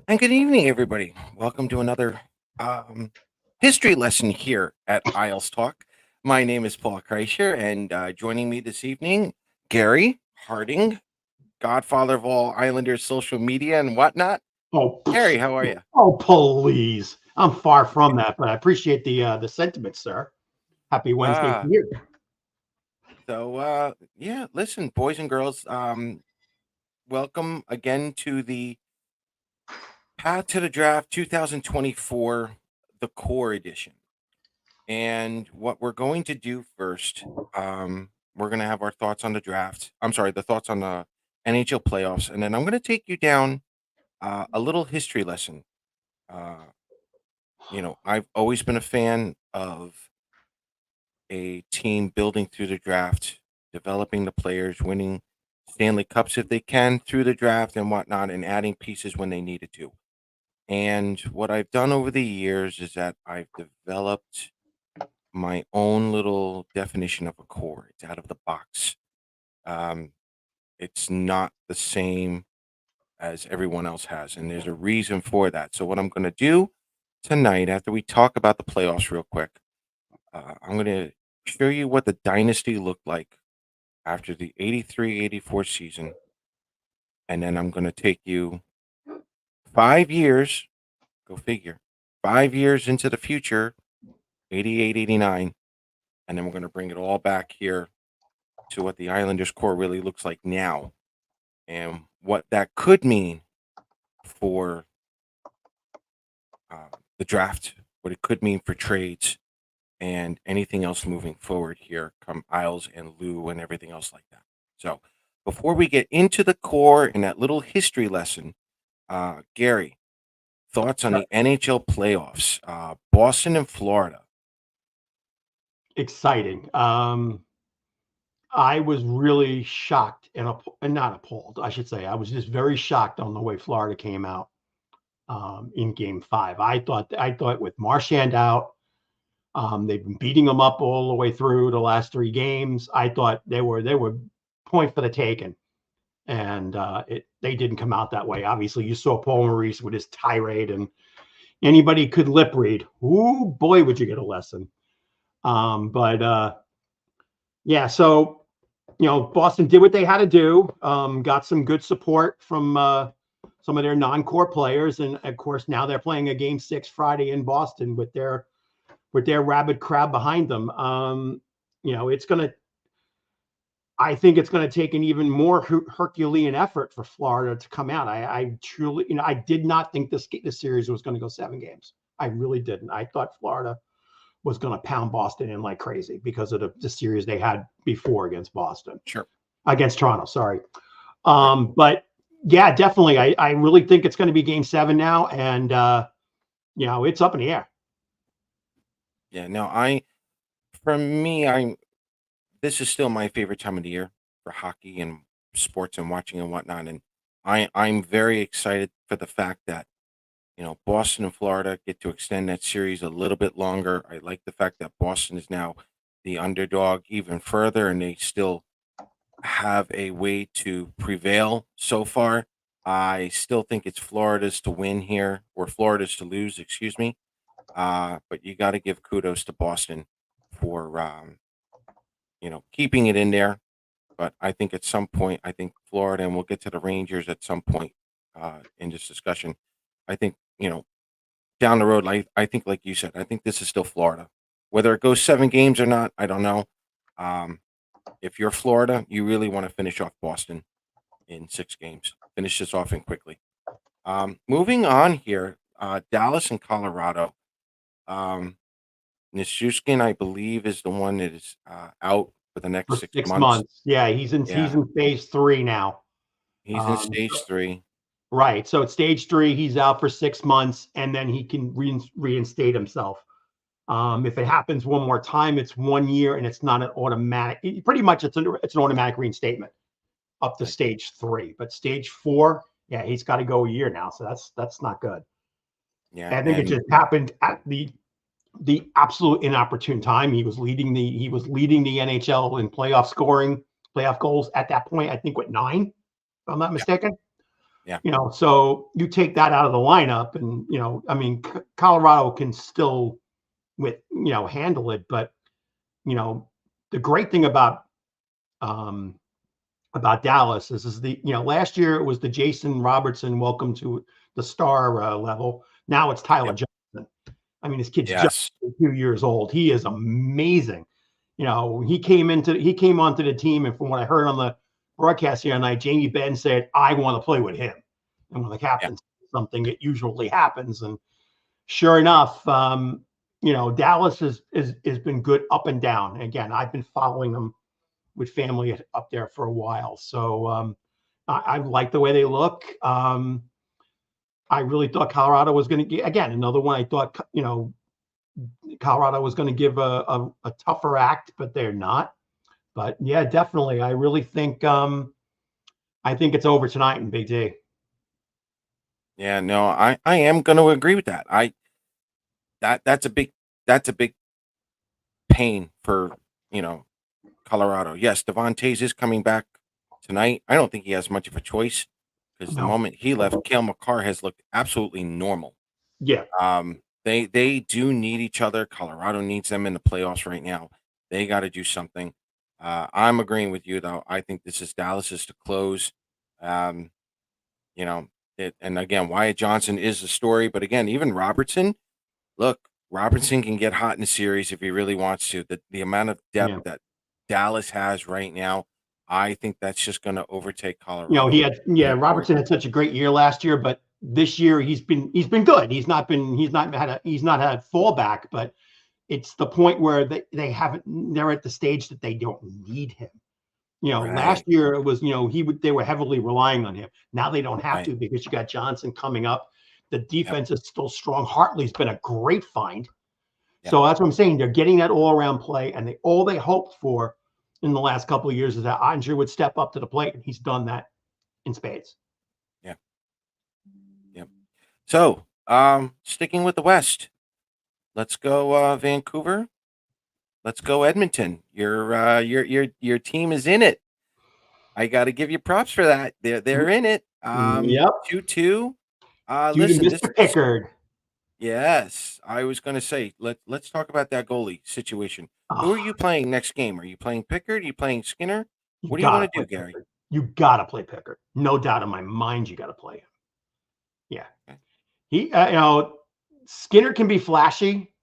And good evening, everybody. Welcome to another um, history lesson here at Isles Talk. My name is Paul Kreischer, and joining me this evening, Gary Harding, godfather of all Islanders social media and whatnot. Oh, Gary, how are you? oh, please! I'm far from that, but I appreciate the sentiment, sir. Happy Wednesday to Ah, you. yeah, listen, boys and girls, welcome again to the Path to the Draft 2024, the core edition. And what we're going to do first, we're going to have our thoughts on the draft. I'm sorry, the thoughts on the NHL playoffs. And then I'm going to take you down a little history lesson. Uh, I've always been a fan of a team building through the draft, developing the players, winning Stanley Cups if they can through the draft and whatnot, and adding pieces when they needed to. And what I've done over the years is that I've developed my own little definition of a core. It's out of the box. Um, it's not the same as everyone else has, and there's a reason for that. So, what I'm going to do tonight, after we talk about the playoffs real quick, I'm going to show you what the dynasty looked like after the 83-84 season, and then I'm going to take you 5 years, go figure, 5 years into the future, 88, 89, and then we're going to bring it all back here to what the Islanders core really looks like now and what that could mean for the draft, what it could mean for trades, and anything else moving forward here come Isles and Lou and everything else like that. So before we get into the core and that little history lesson, Gary, thoughts on the NHL playoffs, Boston and Florida. Exciting. I was really shocked and not appalled, I should say. I was just very shocked on the way Florida came out in Game 5. I thought with Marchand out, they've been beating them up all the way through the last 3 games. I thought they were point for the taking. And they didn't come out that way. Obviously, you saw Paul Maurice with his tirade, and anybody could lip read. Ooh, boy, would you get a lesson. But yeah, so Boston did what they had to do. Got some good support from some of their non-core players, and of course now they're playing a Game 6 Friday in Boston with their rabid crowd behind them. It's gonna. I think it's going to take an even more Herculean effort for Florida to come out. I truly, I did not think this series was going to go 7 games. I really didn't. I thought Florida was going to pound Boston in like crazy because of the series they had before against Boston. Sure. Against Toronto, sorry. But yeah, definitely. I really think it's going to be Game 7 now, and it's up in the air. Yeah, no, this is still my favorite time of the year for hockey and sports and watching and whatnot. And I'm very excited for the fact that, Boston and Florida get to extend that series a little bit longer. I like the fact that Boston is now the underdog even further, and they still have a way to prevail so far. I still think it's Florida's to win here, or Florida's to lose, excuse me. But you got to give kudos to Boston for keeping it in there. But I think at some point, I think Florida, and we'll get to the Rangers at some point in this discussion. I think, down the road, I think, like you said, I think this is still Florida. Whether it goes 7 games or not, I don't know. If you're Florida, you really want to finish off Boston in 6 games. Finish this off in quickly. Moving on here, Dallas and Colorado. Nichushkin, I believe, is the one that is out for the next For 6 6 months. months. Yeah, he's in phase 3 now. He's in stage 3. Right. So at stage 3, he's out for 6 months, and then he can reinstate himself. If it happens one more time, it's 1 year, and it's not an automatic. Pretty much, it's an automatic reinstatement up to stage 3. But stage 4, yeah, he's got to go a year now. So that's not good. Yeah, and I think it just happened at the absolute inopportune time. He was leading the NHL in playoff scoring, playoff goals at that point. I think with 9, if I'm not mistaken. Yeah. So you take that out of the lineup, and I mean, Colorado can still handle it, but the great thing um, about Dallas is last year it was the Jason Robertson welcome to the star level. Now it's Tyler Yep. Johnson. I mean, this kid's just Yes. a few years old. He is amazing. He came onto the team, and from what I heard on the broadcast here tonight, Jamie Benn said, "I want to play with him." And when the captain says something, it usually happens. And sure enough, Dallas has been good up and down. And again, I've been following them with family up there for a while, so I like the way they look. I really thought Colorado was going to get, again, another one. I thought Colorado was going to give a tougher act, but they're not. But yeah, definitely, I really think it's over tonight in Big D. Yeah, no, I am going to agree with that. That's a big pain for, Colorado. Yes, Devon Tays is coming back tonight. I don't think he has much of a choice because the No. moment he left, Cale Makar has looked absolutely normal. Yeah. They do need each other. Colorado needs them in the playoffs right now. They got to do something. I'm agreeing with you though. I think this is Dallas's to close. Um, and again, Wyatt Johnson is the story, but again, even Robertson. Look, Robertson can get hot in the series if he really wants to. The amount of depth Yeah. that Dallas has right now, I think that's just going to overtake Colorado. Robertson had such a great year last year, but this year he's been good. He's not had fallback, but it's the point where they're at the stage that they don't need him. Last Right. year it was, they were heavily relying on him. Now they don't have Right. to because you got Johnson coming up. The Yep. defense is still strong. Hartley's been a great find. Yep. So that's what I'm saying. They're getting that all-around play, and all they hoped for in the last couple of years is that Andre would step up to the plate, and he's done that in spades. Yeah. Yep. So, sticking with the West, let's go Vancouver. Let's go Edmonton. Your team is in it. I got to give you props for that. They're in it. Yep. 2-2. Due to Listen, Mr. Pickard. Yes, I was going to say let's talk about that goalie situation. Who are you playing next game? Are you playing Pickard? Are you playing Skinner? What do you want to do, Gary? Pickard. You gotta play Pickard. No doubt in my mind, you gotta play him. Yeah, Okay. he, Skinner can be flashy,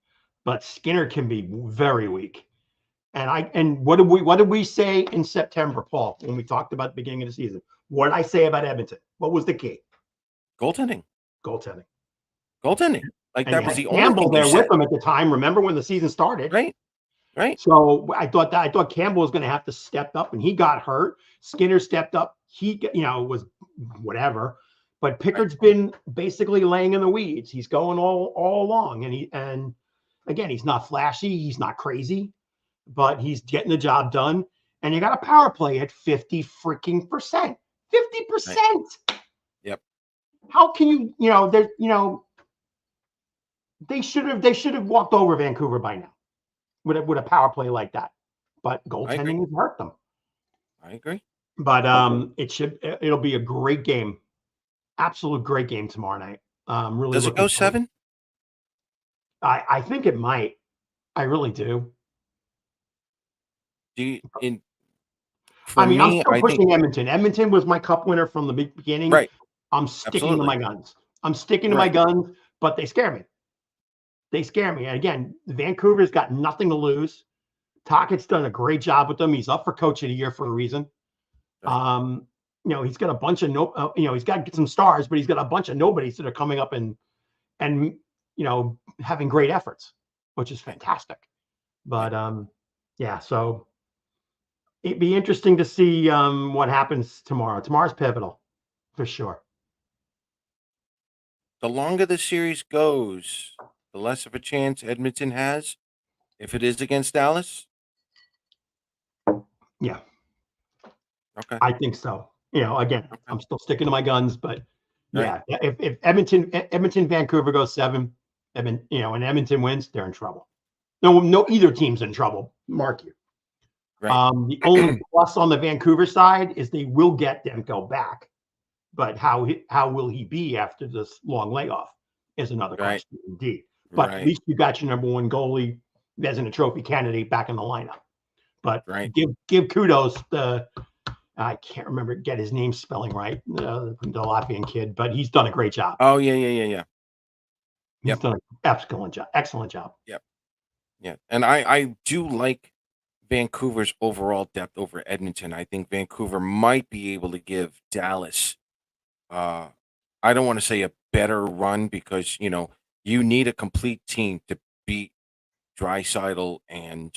but Skinner can be very weak. And what did we say in September, Paul, when we talked about the beginning of the season? What did I say about Edmonton? What was the key? Goaltending. Like And that you was had the only Campbell thing you there said. with them at the time. Remember when the season started? Right. So I thought Campbell was going to have to step up, and he got hurt. Skinner stepped up. He was whatever, but Pickard's been basically laying in the weeds. He's going all along, and again, he's not flashy. He's not crazy, but he's getting the job done. And you got a power play at 50 freaking percent. 50%. Right. Yep. How can you? They should have walked over Vancouver by now with a power play like that, but goaltending has hurt them. I agree. But it'll be a great game, absolute great game tomorrow night. Really. Does it go 7? I think it might. I really do. I'm still pushing Edmonton. Edmonton was my cup winner from the beginning. Right. I'm sticking to my guns. But they scare me. And again, Vancouver's got nothing to lose. Tockett's done a great job with them. He's up for coach of the year for a reason. Right. He's got a bunch of he's got some stars, but he's got a bunch of nobodies that are coming up and having great efforts, which is fantastic. But so it'd be interesting to see what happens tomorrow. Tomorrow's pivotal for sure. The longer the series goes, the less of a chance Edmonton has if it is against Dallas. Yeah. Okay. I think so. Again, okay. I'm still sticking to my guns, but yeah, if Edmonton, Vancouver goes 7, and Edmonton wins, they're in trouble. No, either team's in trouble. Mark you. Right. The only plus on the Vancouver side is they will get Demko back, But how will he be after this long layoff is another Right. question indeed. But at Right. least you got your number one goalie as in a trophy candidate back in the lineup. But Right. give kudos to I can't remember get his name spelling right, the Latvian kid, but he's done a great job. Oh yeah. He's Yep. done an excellent job. Excellent job. Yep. Yeah. And I do like Vancouver's overall depth over Edmonton. I think Vancouver might be able to give Dallas uh I don't want to say a better run because, you need a complete team to beat Draisaitl and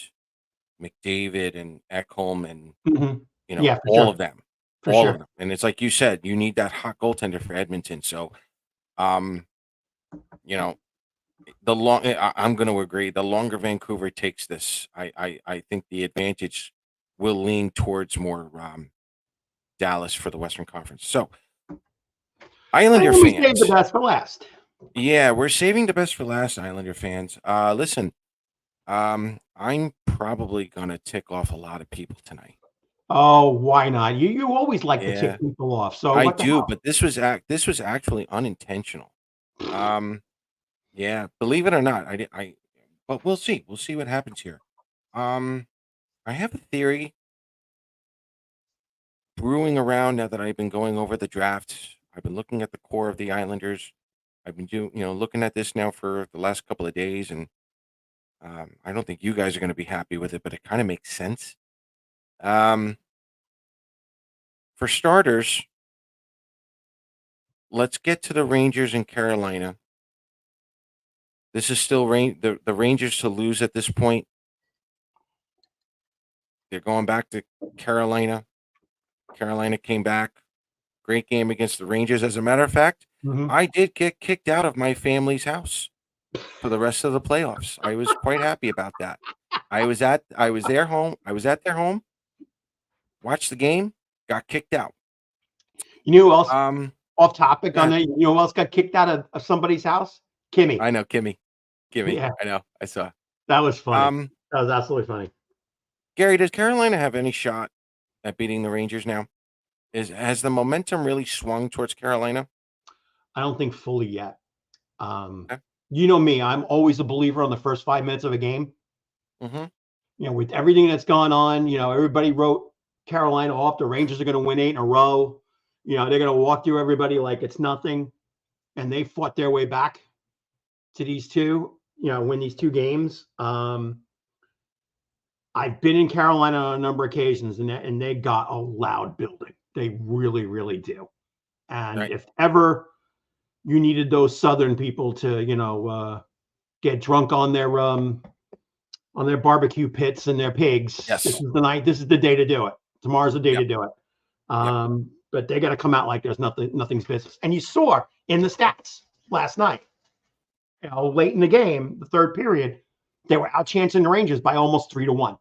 McDavid and Ekholm and, Mhm. Yeah, for all sure. of them. For All of sure. them. And it's like you said, you need that hot goaltender for Edmonton. So, um, you know, I'm going to agree. The longer Vancouver takes this, I think the advantage will lean towards more Dallas for the Western Conference. So, Islander And we saved the fans, best for last. yeah, we're saving the best for last, Islander fans. Listen, I'm probably gonna tick off a lot of people tonight. Oh, why not? You always like to Yeah, tick people off. So I what the do, hell? but this was actually unintentional. Um, yeah, believe it or not, but we'll see. We'll see what happens here. Um, I have a theory brewing around now that I've been going over the draft. I've been looking at the core of the Islanders. I've been looking at this now for the last couple of days, and I don't think you guys are going to be happy with it, but it kind of makes sense. Um, for starters, let's get to the Rangers in Carolina. This is still the Rangers to lose at this point. They're going back to Carolina. Carolina came back. Great game against the Rangers. As a matter of fact, Mhm. I did get kicked out of my family's house for the rest of the playoffs. I was quite happy about that. I was at their home, watched the game, got kicked out. You know who else? Um, Off topic on yeah, that. You know who else got kicked out of somebody's house? Kimmy. I know, Kimmy. Yeah, I know, I saw. that was funny. Um, That was absolutely funny. Gary, does Carolina have any shot at beating the Rangers now? Has the momentum really swung towards Carolina? I don't think fully yet. Um, Okay. you know me, I'm always a believer on the first 5 minutes of a game. Mm-hmm. With everything that's gone on, everybody wrote Carolina off. The Rangers are going to win 8 in a row. They're going to walk through everybody like it's nothing. And they fought their way back to these two, win these two games. I've been in Carolina on a number of occasions, and they got a loud building. They really, really do. And Right. if ever you needed those Southern people to, get drunk on their barbecue pits and their pigs, this Yes. is the night. This is the day to do it. Tomorrow's the day to Yep. do it. Yep. But they got to come out like there's nothing's business. And you saw in the stats last night, late in the game, the third period, they were out chancing the Rangers by almost 3-1.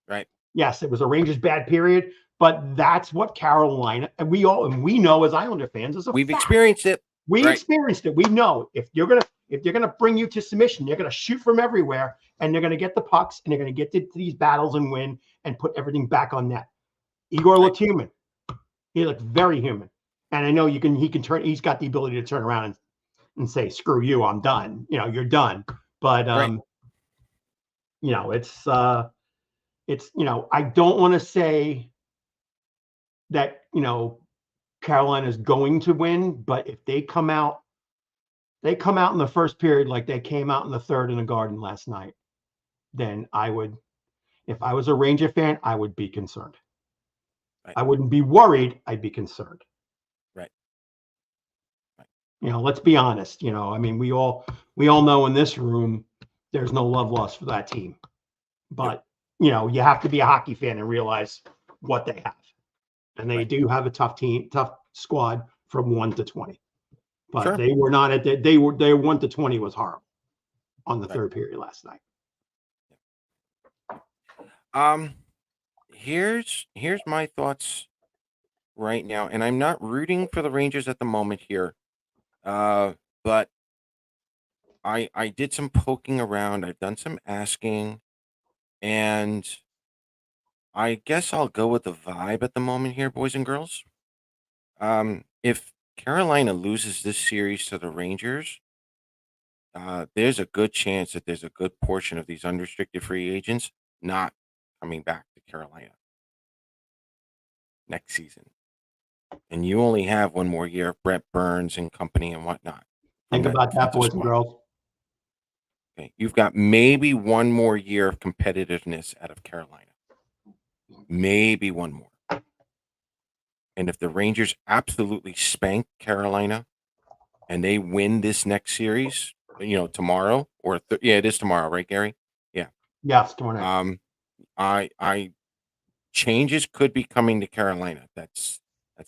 Right. Yes, it was a Rangers bad period, but that's what Carolina and we know as Islander fans is a We've fact. experienced it. We Right. experienced it. We know if they're gonna bring you to submission, they're gonna shoot from everywhere, and they're gonna get the pucks, and they're gonna get to these battles and win, and put everything back on net. Igor Right. looked human. He looked very human, and I know he can turn. He's got the ability to turn around and say, "Screw you, I'm done." You're done. But Right. it's I don't want to say that Carolina's going to win, but if they come out in the first period like they came out in the third in the Garden last night, then I would, if I was a Ranger fan, I would be concerned. Right. I wouldn't be worried. I'd be concerned. Right. Right. Let's be honest. I mean, we all know in this room there's no love lost for that team, Nope. but you have to be a hockey fan and realize what they have, and they Right. do have a tough squad from 1 to 20. But Sure. they were not at the, they were their 1 to 20 was horrible on the Right. third period last night. Um, here's my thoughts right now, and I'm not rooting for the Rangers at the moment here. But I did some poking around. I've done some asking, and I guess I'll go with the vibe at the moment here, boys and girls. if Carolina loses this series to the Rangers, there's a good chance that there's a good portion of these unrestricted free agents not coming back to Carolina next season. And you only have one more year of Brett Burns and company and whatnot from Think that about that, defensive boys and squad. girls. Okay, you've got maybe one more year of competitiveness out of Carolina. Maybe one more. And if the Rangers absolutely spank Carolina and they win this next series, tomorrow or it is tomorrow, right, Gary? Yeah. Yes, tomorrow night. I changes could be coming to Carolina. That's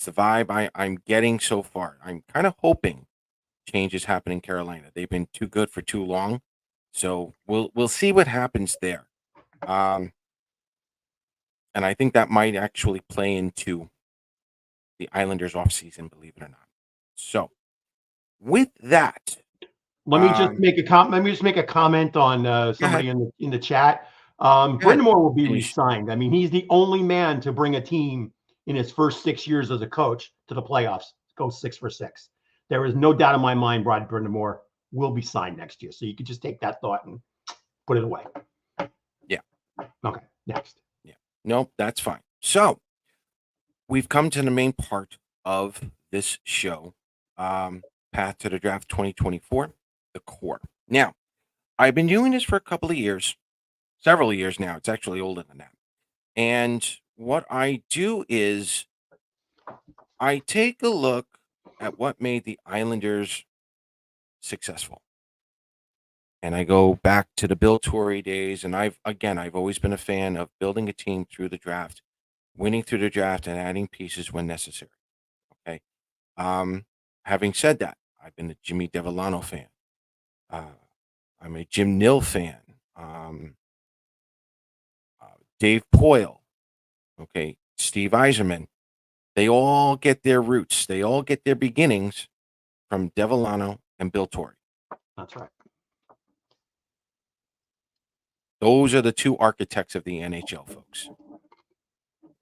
the vibe I'm getting so far. I'm kind of hoping changes happen in Carolina. They've been too good for too long, so we'll see what happens there. And I think that might actually play into the Islanders offseason, believe it or not. So, with that, Let me just make a comment. Let me just make a comment on go somebody ahead. in the chat. Go ahead. Brind'Amour will be Finish. re-signed. I mean, he's the only man to bring a team in his first 6 years as a coach to the playoffs, go 6 for 6. There is no doubt in my mind Brad Brind'Amour will be signed next year. So you could just take that thought and put it away. Yeah. Okay, next. Yeah. Nope, that's fine. So, we've come to the main part of this show, Path to the Draft 2024, the core. Now, I've been doing this for a couple of years, several years now. It's actually older than that. And what I do is I take a look at what made the Islanders successful. And I go back to the Bill Torrey days. And I've always been a fan of building a team through the draft, winning through the draft, and adding pieces when necessary. Okay. Having said that, I've been a Jimmy Devellano fan. I'm a Jim Nill fan. Dave Poyle. Okay. Steve Yzerman. They all get their roots. They all get their beginnings from Devellano and Bill Torrey. That's right. Those are the two architects of the NHL, folks.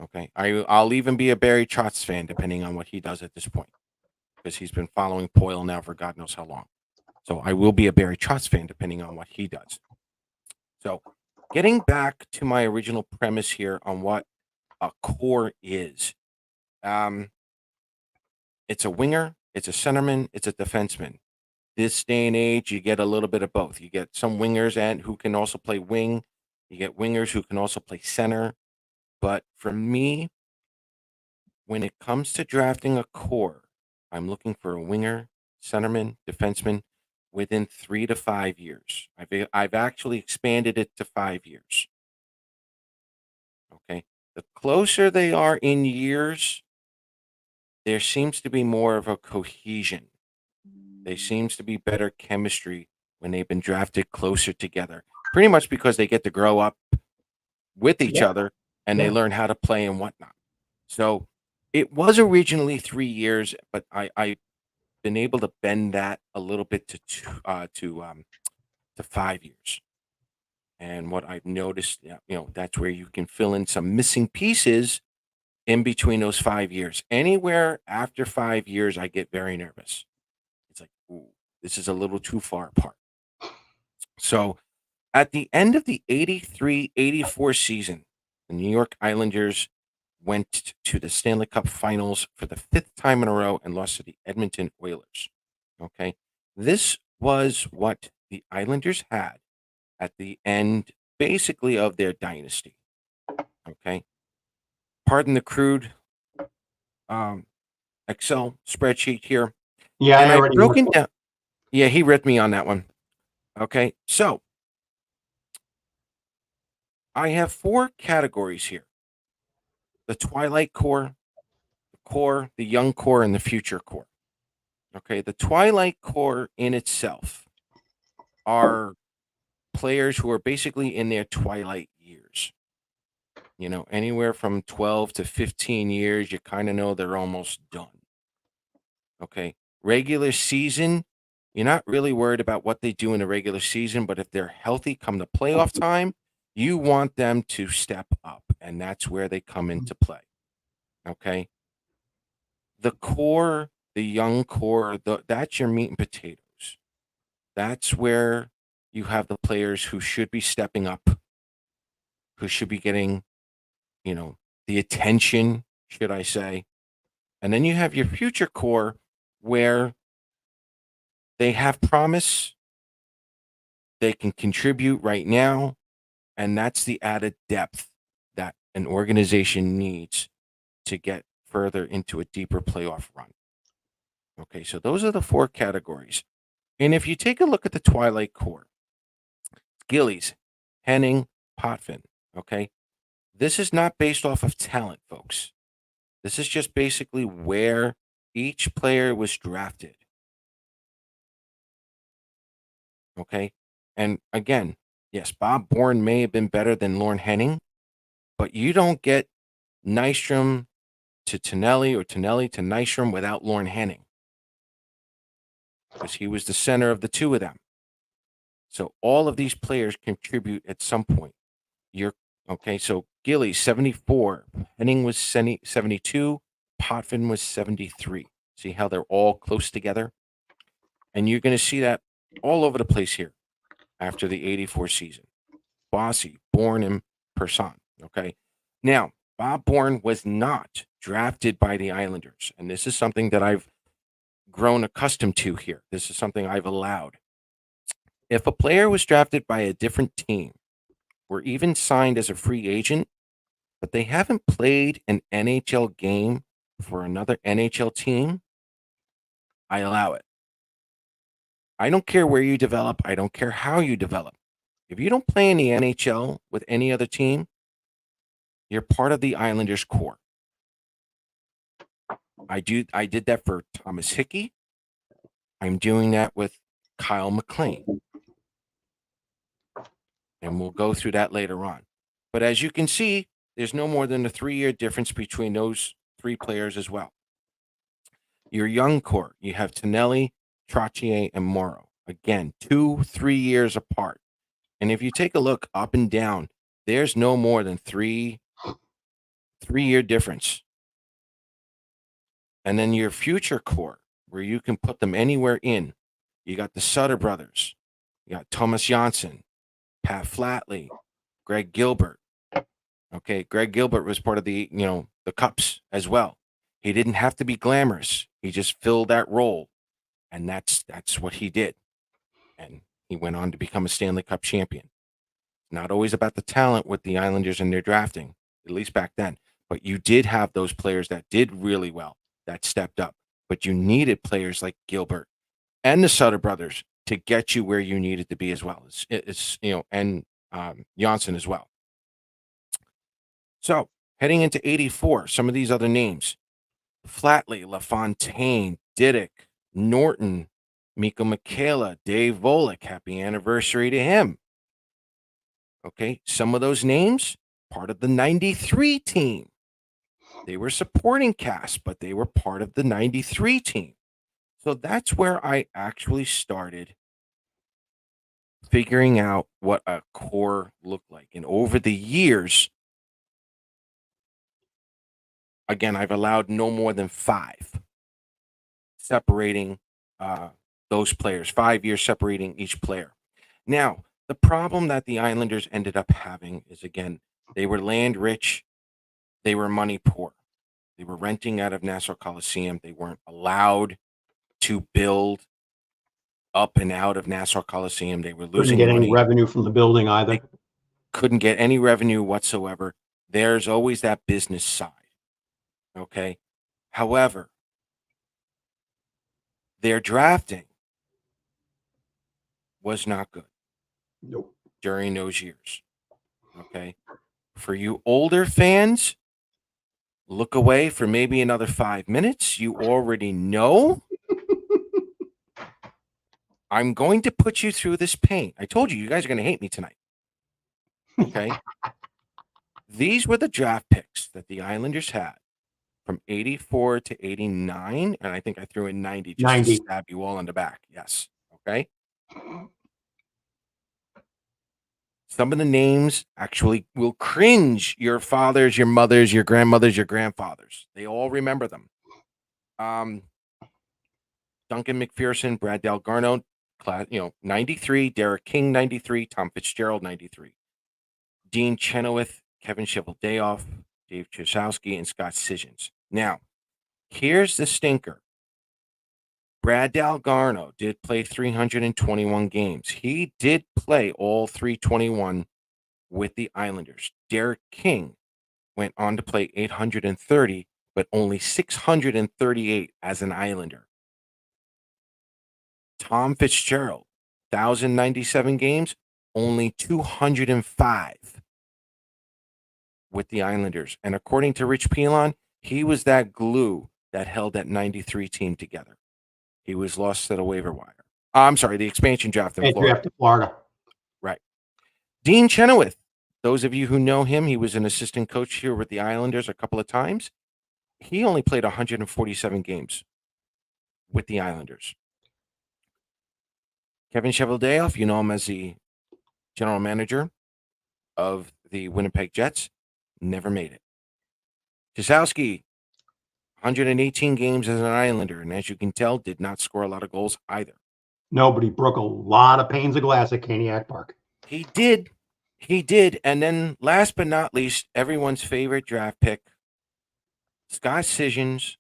Okay. I'll even be a Barry Trotz fan, depending on what he does at this point, because he's been following Poyle now for God knows how long. So I will be a Barry Trotz fan, depending on what he does. So getting back to my original premise here on what a core is. It's a winger, it's a centerman, it's a defenseman. This day and age, you get a little bit of both. You get some wingers who can also play wing. You get wingers who can also play center. But for me, when it comes to drafting a core, I'm looking for a winger, centerman, defenseman within 3 to 5 years. I've actually expanded it to 5 years. Okay. The closer they are in years, there seems to be more of a cohesion. There seems to be better chemistry when they've been drafted closer together. Pretty much because they get to grow up with each other and they learn how to play and whatnot. So it was originally 3 years, but I've been able to bend that a little bit to 5 years. And what I've noticed, that's where you can fill in some missing pieces in between those 5 years. Anywhere after 5 years, I get very nervous. It's like, ooh, this is a little too far apart. So at the end of the 83-84 season, the New York Islanders went to the Stanley Cup Finals for the 5th time in a row and lost to the Edmonton Oilers. Okay. This was what the Islanders had at the end, basically, of their dynasty. Okay. Pardon the crude Excel spreadsheet here. Yeah, And I I've already broken down. Yeah, he ripped me on that one. Okay. So I have 4 categories here: the Twilight Core, the Core, the Young Core, and the Future Core. Okay. The Twilight Core in itself are players who are basically in their twilight years. Anywhere from 12 to 15 years, you kind of know they're almost done. Okay. Regular season, you're not really worried about what they do in the regular season, but if they're healthy come the playoff time, you want them to step up, and that's where they come into play. Okay. The core the young core, that's your meat and potatoes. That's where you have the players who should be stepping up, who should be getting, the attention, should I say. And then you have your future core where they have promise, they can contribute right now, and that's the added depth that an organization needs to get further into a deeper playoff run. Okay, so those are the four categories. And if you take a look at the Twilight core, Gillies, Henning, Potvin, okay, this is not based off of talent, folks. This is just basically where each player was drafted. Okay. And again, yes, Bob Bourne may have been better than Lorne Henning, but you don't get Nystrom to Tonelli or Tonelli to Nystrom without Lorne Henning, because he was the center of the two of them. So all of these players contribute at some point. You're okay. So Gilly 74, Henning was 72, Potvin was 73. See how they're all close together? And you're going to see that all over the place here after the 84 season. Bossy, Bourne, and Person. Okay. Now, Bob Bourne was not drafted by the Islanders. And this is something that I've grown accustomed to here. This is something I've allowed. If a player was drafted by a different team or even signed as a free agent, but they haven't played an NHL game for another NHL team, I allow it. I don't care where you develop. I don't care how you develop. If you don't play in the NHL with any other team, you're part of the Islanders core. I did that for Thomas Hickey. I'm doing that with Kyle McLean. And we'll go through that later on. But as you can see, there's no more than a 3-year difference between those three players as well. Your young core, you have Tonelli, Trottier, and Morrow. Again, 2-3 years apart. And if you take a look up and down, there's no more than 3-year difference. And then your future core, where you can put them anywhere in. You got the Sutter brothers. You got Thomas Janssen, Pat Flatley, Greg Gilbert. Okay, Greg Gilbert was part of the Cups as well. He didn't have to be glamorous. He just filled that role, and that's what he did. And he went on to become a Stanley Cup champion. Not always about the talent with the Islanders and their drafting, at least back then. But you did have those players that did really well, that stepped up. But you needed players like Gilbert and the Sutter brothers to get you where you needed to be as well. And Janssen as well. So heading into 84, some of these other names: Flatley, LaFontaine, Didick, Norton, Miko Michaela, Dave Volek. Happy anniversary to him. Okay, some of those names, part of the 93 team. They were supporting cast, but they were part of the 93 team. So that's where I actually started figuring out what a core looked like. And over the years, again, I've allowed no more than 5 separating those players, 5 years separating each player. Now, the problem that the Islanders ended up having is, again, they were land rich, they were money poor. They were renting out of Nassau Coliseum. They weren't allowed to build up and out of Nassau Coliseum. They were Couldn't losing get any money. revenue from the building either. They couldn't get any revenue whatsoever. There's always that business side. Okay. However, their drafting was not good Nope. during those years. Okay. For you older fans, look away for maybe another 5 minutes. You already know. I'm going to put you through this pain. I told you, you guys are going to hate me tonight. Okay. These were the draft picks that the Islanders had from 84 to 89. And I think I threw in 90 just 90. to stab you all in the back. Yes. Okay. Some of the names actually will cringe your fathers, your mothers, your grandmothers, your grandfathers. They all remember them. Duncan McPherson, Brad Dalgarno, 93, Derek King, 93, Tom Fitzgerald, 93. Dean Chenoweth, Kevin Cheveldayoff, Dave Chasowski, and Scott Sissons. Now, here's the stinker. Brad Dalgarno did play 321 games. He did play all 321 with the Islanders. Derek King went on to play 830, but only 638 as an Islander. Tom Fitzgerald, 1,097 games, only 205 with the Islanders. And according to Rich Pilon, he was that glue that held that 93 team together. He was lost to the waiver wire. I'm sorry, the expansion draft in Florida. Draft to Florida. Right. Dean Chenoweth, those of you who know him, he was an assistant coach here with the Islanders a couple of times. He only played 147 games with the Islanders. Kevin Cheveldayoff, you know him as the general manager of the Winnipeg Jets, never made it. Chasowski, 118 games as an Islander, and as you can tell, did not score a lot of goals either. Nobody broke a lot of panes of glass at Caniac Park. He did. He did. And then last but not least, everyone's favorite draft pick, Scott Sissons,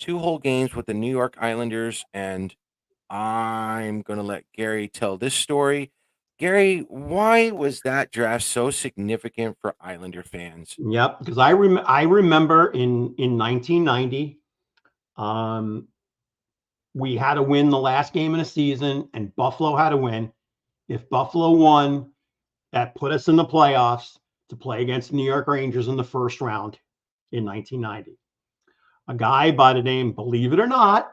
2 whole games with the New York Islanders, and I'm going to let Gary tell this story. Gary, why was that draft so significant for Islander fans? Yep, because I remember in 1990, we had to win the last game of the season, and Buffalo had to win. If Buffalo won, that put us in the playoffs to play against the New York Rangers in the first round in 1990. A guy by the name, believe it or not,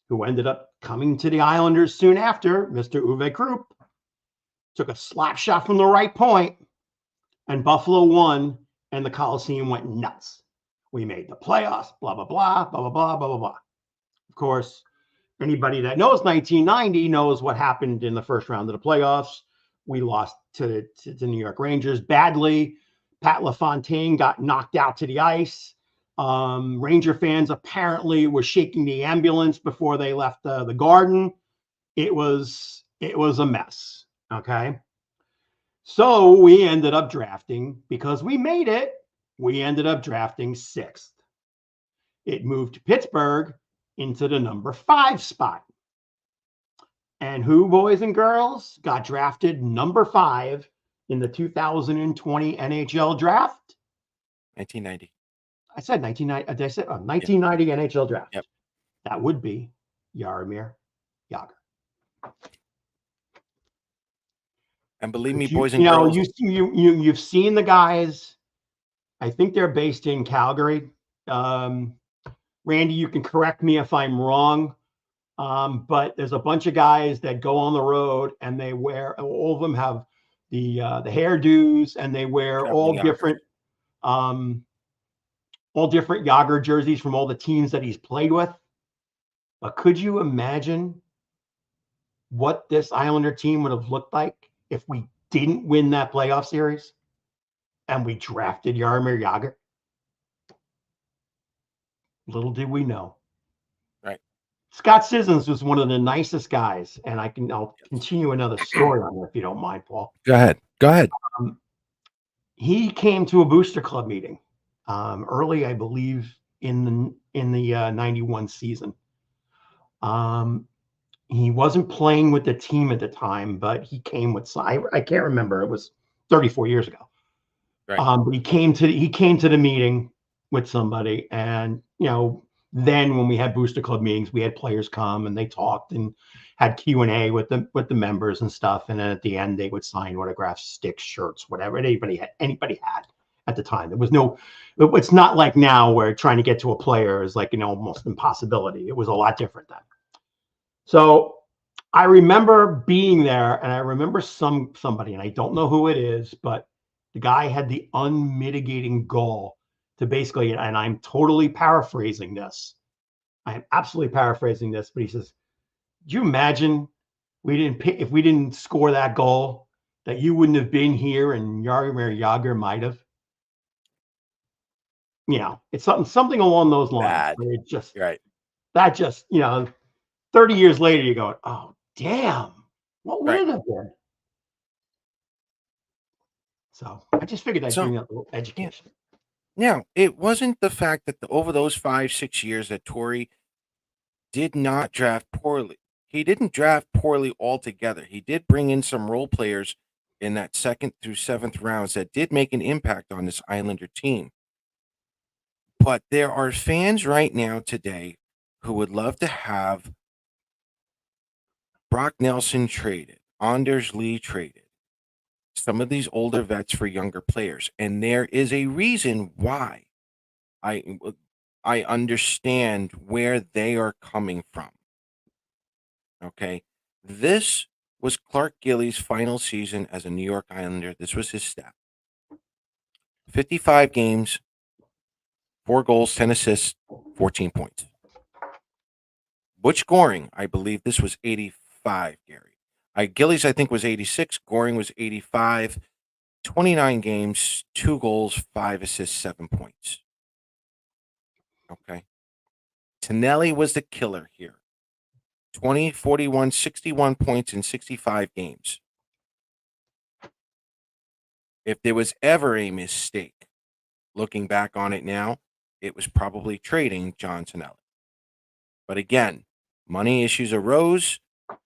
who ended up coming to the Islanders soon after, Mr. Uwe Krupp, took a slap shot from the right point, and Buffalo won, and the Coliseum went nuts. We made the playoffs, blah, blah, blah, blah, blah, blah, blah, blah, blah. Of course, anybody that knows 1990 knows what happened in the first round of the playoffs. We lost to the New York Rangers badly. Pat LaFontaine got knocked out to the ice. Ranger fans apparently were shaking the ambulance before they left the garden. It was a mess. Okay. So we ended up drafting, because we made it, we ended up drafting 6th. It moved Pittsburgh into the number 5 spot. And who, boys and girls, got drafted number 5 in the 2020 NHL draft? 1990. I said 1990. Did I say 1990 NHL draft? Yep. That would be Jaromir Jagr. And believe me, boys and girls, you've seen the guys. I think they're based in Calgary. Randy, you can correct me if I'm wrong, but there's a bunch of guys that go on the road, and they wear, all of them have the hairdos, and they wear all different Jagr jerseys from all the teams that he's played with. But could you imagine what this Islander team would have looked like if we didn't win that playoff series and we drafted Jaromir Jagr? Little did we know. Right. Scott Sissons was one of the nicest guys, and I'll continue another story on that if you don't mind, Paul. Go ahead. He came to a Booster Club meeting early, I believe, in the 91 season. He wasn't playing with the team at the time, but he came with, I can't remember. It was 34 years ago. Right. But he came to the meeting with somebody, and then when we had Booster Club meetings, we had players come and they talked and had Q&A with the members and stuff. And then at the end, they would sign autographs, sticks, shirts, whatever anybody had at the time. There was no. It's not like now where trying to get to a player is like almost impossibility. It was a lot different then. So I remember being there, and I remember somebody, and I don't know who it is, but the guy had the unmitigating gall to basically, and I'm totally paraphrasing this. I am absolutely paraphrasing this, but he says, "Do you imagine if we didn't score that goal, that you wouldn't have been here, and Jaromir Jagr might have?" It's something along those lines. It just, right. That just, 30 years later, you go, oh, damn, what would Right. it have been? So I just figured I'd So, bring up a little yeah. education. Now, it wasn't the fact that over those 5, 6 years that Torrey did not draft poorly. He didn't draft poorly altogether. He did bring in some role players in that 2nd through 7th rounds that did make an impact on this Islander team. But there are fans right now today who would love to have Brock Nelson traded, Anders Lee traded, some of these older vets for younger players. And there is a reason why. I understand where they are coming from. Okay. This was Clark Gillies' final season as a New York Islander. This was his stat: 55 games, 4 goals, 10 assists, 14 points. Butch Goring, I believe this was 85, Gary. Gillies, I think, was 86. Goring was 85. 29 games, 2 goals, 5 assists, 7 points. Okay. Tonelli was the killer here. 20, 41, 61 points in 65 games. If there was ever a mistake, looking back on it now, it was probably trading John Tonelli. But again, money issues arose.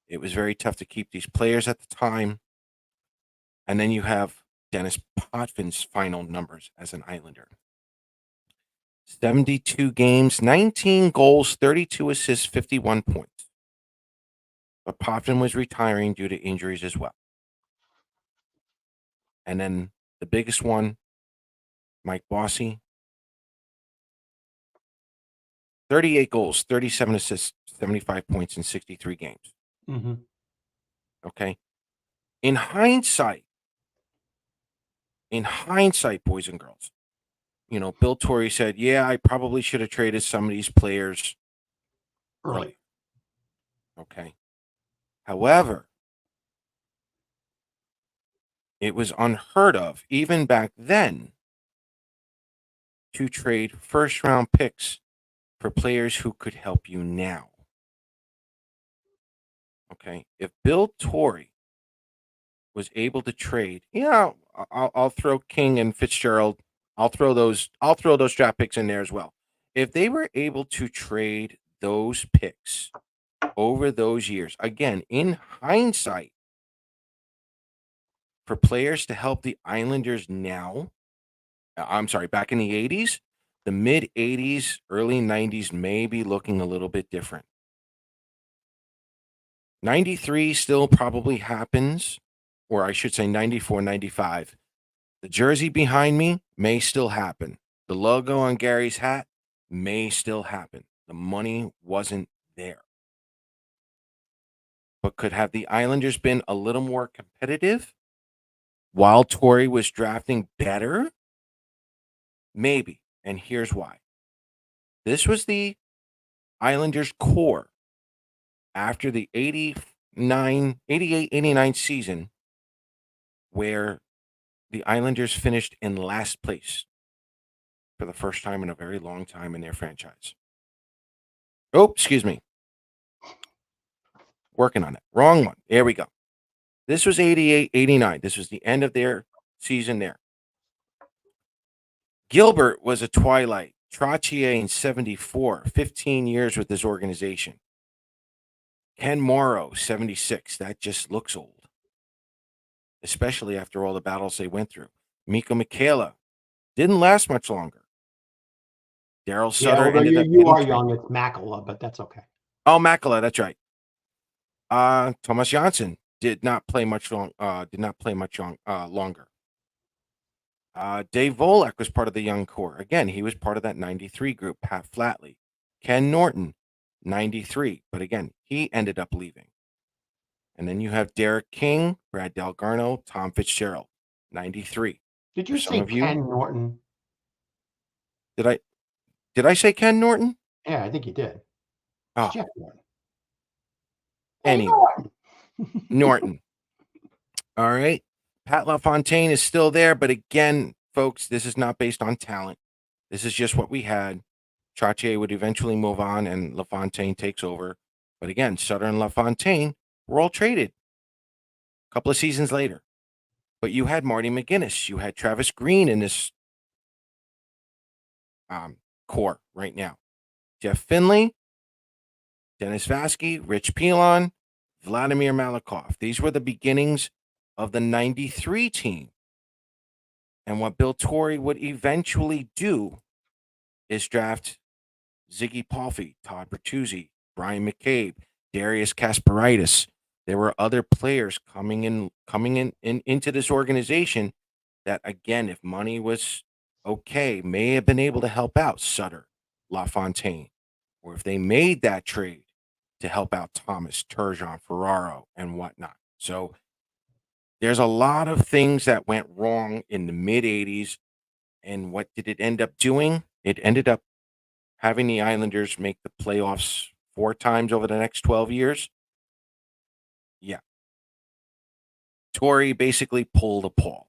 It was very tough to keep these players at the time. And then you have Dennis Potvin's final numbers as an Islander: 72 games, 19 goals, 32 assists, 51 points. But Potvin was retiring due to injuries as well. And then the biggest one, Mike Bossy: 38 goals, 37 assists, 75 points in 63 games. Mm-hmm. Okay. In hindsight, boys and girls, Bill Torrey said, yeah, I probably should have traded some of these players early. Okay. However, it was unheard of, even back then, to trade first-round picks for players who could help you now. Okay. If Bill Torrey was able to trade, I'll throw King and Fitzgerald. I'll throw those draft picks in there as well. If they were able to trade those picks over those years, again, in hindsight, for players to help the Islanders now, I'm sorry, back in the 80s, the mid 80s, early 90s may be looking a little bit different. 93 still probably happens, or I should say 94, 95. The jersey behind me may still happen. The logo on Gary's hat may still happen. The money wasn't there. But could have the Islanders been a little more competitive while Torrey was drafting better? Maybe. And here's why. This was the Islanders' core after the 88, 89 season, where the Islanders finished in last place for the first time in a very long time in their franchise. Oh, excuse me. Working on it. Wrong one. There we go. This was 88, 89. This was the end of their season there. Gilbert was a twilight. Trottier in 74, 15 years with this organization. Ken Morrow, 76. That just looks old, especially after all the battles they went through. Miko Michaela didn't last much longer. Daryl Sutter although ended up you getting are traded. young, it's Makala, but that's okay. Oh, Makala, that's right. Thomas Janssen did not play much longer. Dave Volek was part of the young core. Again, he was part of that 93 group. Pat Flatley. Ken Norton, 93. But again, he ended up leaving. And then you have Derek King, Brad Delgarno, Tom Fitzgerald, 93. Did you For some say of you, Ken Norton? Did I say Ken Norton? Yeah, I think you did. It's Oh, Jeff Norton. anyway, Norton. Norton. All right. Pat LaFontaine is still there, but again, folks, this is not based on talent. This is just what we had. Trottier would eventually move on, and LaFontaine takes over. But again, Sutter and LaFontaine were all traded a couple of seasons later. But you had Marty McGuinness, you had Travis Green in this core right now. Jeff Finley, Dennis Vasky, Rich Pilon, Vladimir Malakoff. These were the beginnings of the 93 team. And what Bill Torrey would eventually do is draft Ziggy Palffy, Todd Bertuzzi, Brian McCabe, Darius Kasparaitis. There were other players coming in into this organization that, again, if money was okay, may have been able to help out Sutter, LaFontaine, or if they made that trade to help out Thomas, Turgeon, Ferraro, and whatnot. So there's a lot of things that went wrong in the mid 80s. And what did it end up doing? It ended up having the Islanders make the playoffs 4 times over the next 12 years. Yeah. Torrey basically pulled a Paul.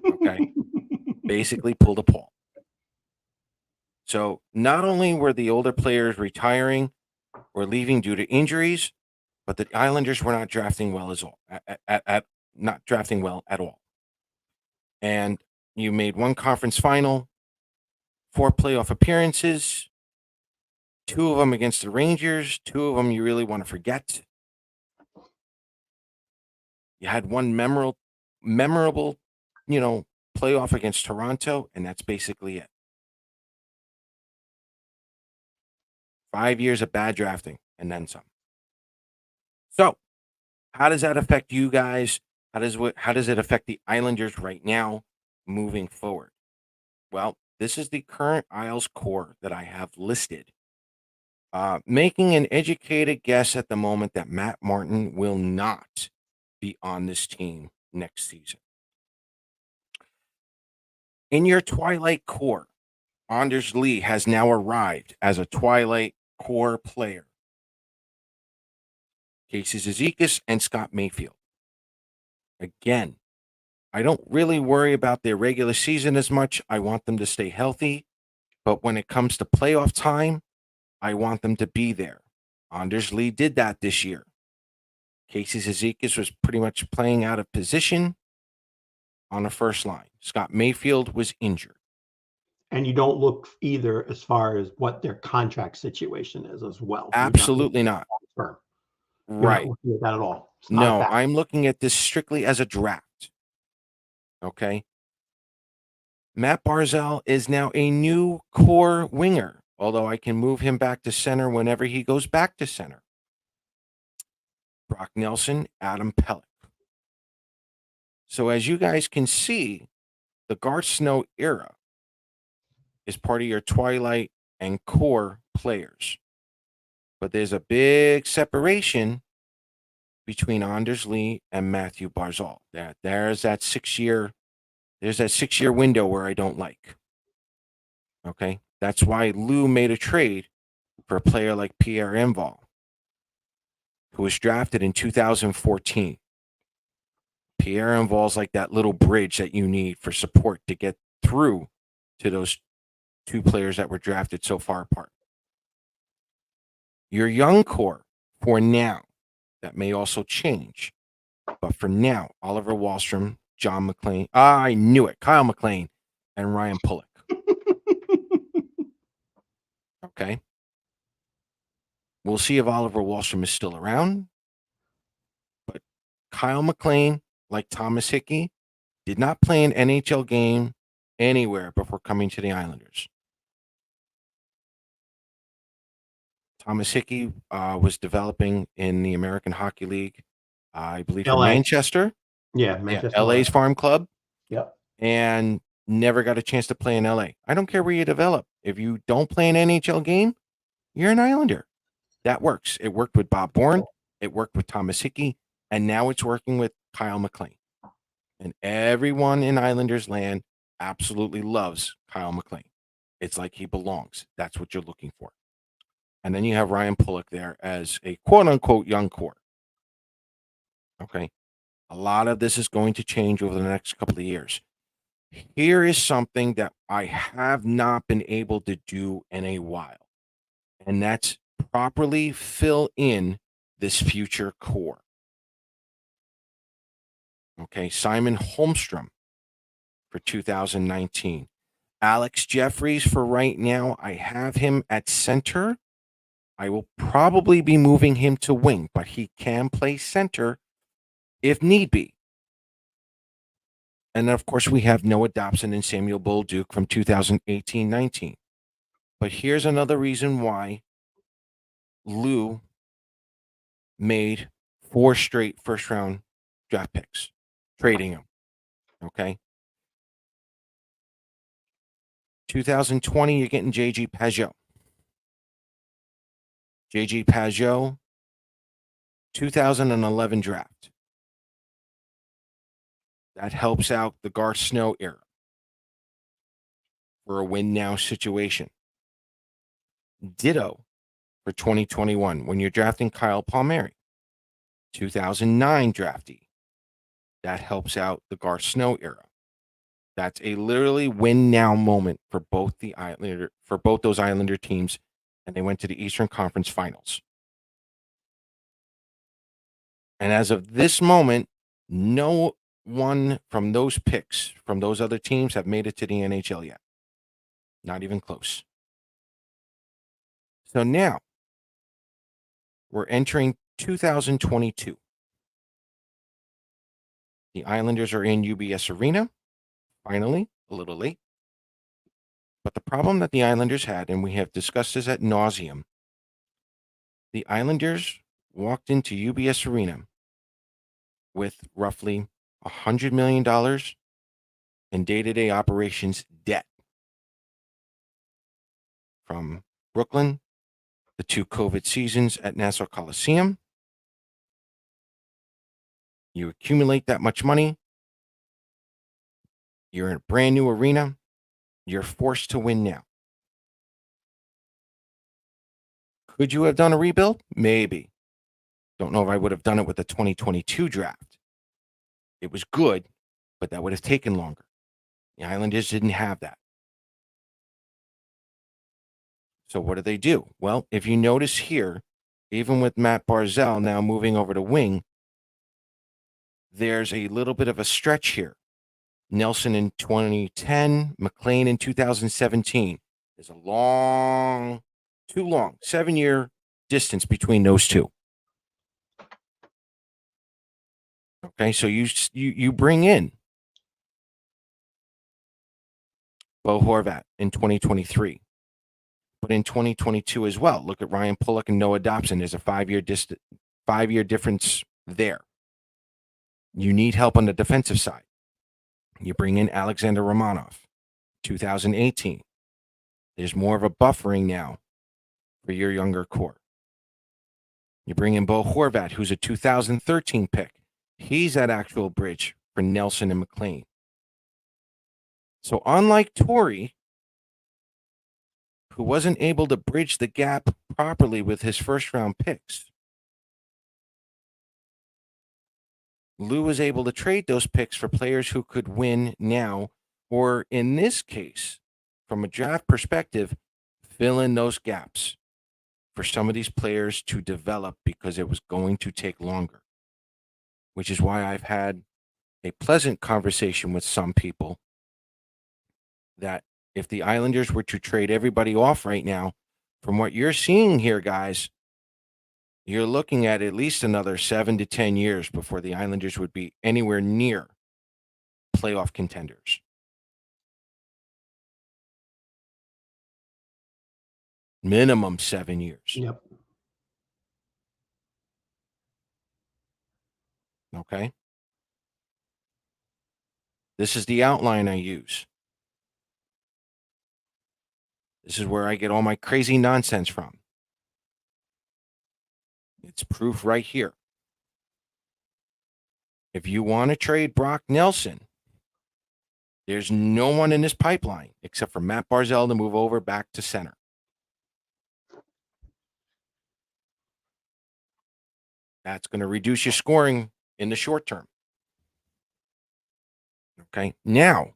Okay. Basically pulled a Paul. So not only were the older players retiring or leaving due to injuries, but the Islanders were not drafting well not drafting well at all. And you made one conference final, 4 playoff appearances, 2 of them against the Rangers, 2 of them you really want to forget. You had one memorable, playoff against Toronto, and that's basically it. 5 years of bad drafting and then some. So, how does that affect you guys? How does it affect the Islanders right now moving forward? Well, this is the current Isles core that I have listed. Making an educated guess at the moment that Matt Martin will not be on this team next season. In your Twilight core, Anders Lee has now arrived as a Twilight core player. Casey Zizekas and Scott Mayfield. Again, I don't really worry about their regular season as much. I want them to stay healthy. But when it comes to playoff time, I want them to be there. Anders Lee did that this year. Casey Zizekas was pretty much playing out of position on the first line. Scott Mayfield was injured. And you don't look either as far as what their contract situation is as well. Absolutely not. You're Right. not looking at that at all. No, I'm looking at this strictly as a draft. Okay. Matt Barzal is now a new core winger, although I can move him back to center whenever he goes back to center. Brock Nelson, Adam Pelech. So as you guys can see, the Garth Snow era is part of your Twilight and core players. But there's a big separation between Anders Lee and Matthew Barzal. There's that 6-year window where I don't like. Okay? That's why Lou made a trade for a player like Pierre Engvall, who was drafted in 2014. Pierre Engvall's like that little bridge that you need for support to get through to those 2 players that were drafted so far apart. Your young core for now, that may also change. But for now, Oliver Wahlstrom, John McClain, I knew it, Kyle McLean, and Ryan Pulock. Okay. We'll see if Oliver Wahlstrom is still around. But Kyle McLean, like Thomas Hickey, did not play an NHL game anywhere before coming to the Islanders. Thomas Hickey was developing in the American Hockey League, I believe, for Manchester. Yeah, Manchester. LA's farm club. Yep. And never got a chance to play in LA. I don't care where you develop. If you don't play an NHL game, you're an Islander. That works. It worked with Bob Bourne. It worked with Thomas Hickey. And now it's working with Kyle McLean. And everyone in Islanders land absolutely loves Kyle McLean. It's like he belongs. That's what you're looking for. And then you have Ryan Pulock there as a quote-unquote young core. Okay. A lot of this is going to change over the next couple of years. Here is something that I have not been able to do in a while, and that's properly fill in this future core. Okay, Simon Holmstrom for 2019. Alex Jeffries for right now. I have him at center. I will probably be moving him to wing, but he can play center if need be. And then, of course, we have Noah Dobson and Samuel Bolduc from 2018-19. But here's another reason why Lou made 4 straight first-round draft picks, trading them. Okay. 2020, you're getting J.G. Pageau. J.G. Pageau, 2011 draft. That helps out the Garth Snow era for a win-now situation. Ditto for 2021 when you're drafting Kyle Palmieri, 2009 draftee. That helps out the Garth Snow era. That's a literally win-now moment for both those Islander teams, and they went to the Eastern Conference Finals. And as of this moment, no one from those picks from those other teams have made it to the NHL yet. Not even close. So now we're entering 2022. The Islanders are in UBS Arena. Finally, a little late. But the problem that the Islanders had, and we have discussed this ad nauseum, the Islanders walked into UBS Arena with roughly $100 million in day-to-day operations debt. From Brooklyn, the 2 COVID seasons at Nassau Coliseum. You accumulate that much money. You're in a brand new arena. You're forced to win now. Could you have done a rebuild? Maybe. Don't know if I would have done it with the 2022 draft. It was good, but that would have taken longer. The Islanders didn't have that. So what do? Well, if you notice here, even with Matt Barzal now moving over to wing, there's a little bit of a stretch here. Nelson in 2010, McLean in 2017. There's a too long, 7-year distance between those two. Okay, so you bring in Bo Horvat in 2023, but in 2022 as well. Look at Ryan Pulock and Noah Dobson. There's a 5-year difference there. You need help on the defensive side. You bring in Alexander Romanov, 2018. There's more of a buffering now for your younger core. You bring in Bo Horvat, who's a 2013 pick. He's that actual bridge for Nelson and McLean. So unlike Torrey, who wasn't able to bridge the gap properly with his first-round picks, Lou was able to trade those picks for players who could win now, or in this case, from a draft perspective, fill in those gaps for some of these players to develop because it was going to take longer, which is why I've had a pleasant conversation with some people that if the Islanders were to trade everybody off right now, from what you're seeing here, guys, you're looking at least another 7 to 10 years before the Islanders would be anywhere near playoff contenders. Minimum 7 years. Yep. Okay. This is the outline I use. This is where I get all my crazy nonsense from. It's proof right here. If you want to trade Brock Nelson, there's no one in this pipeline except for Matt Barzal to move over back to center. That's going to reduce your scoring in the short term. Okay. Now,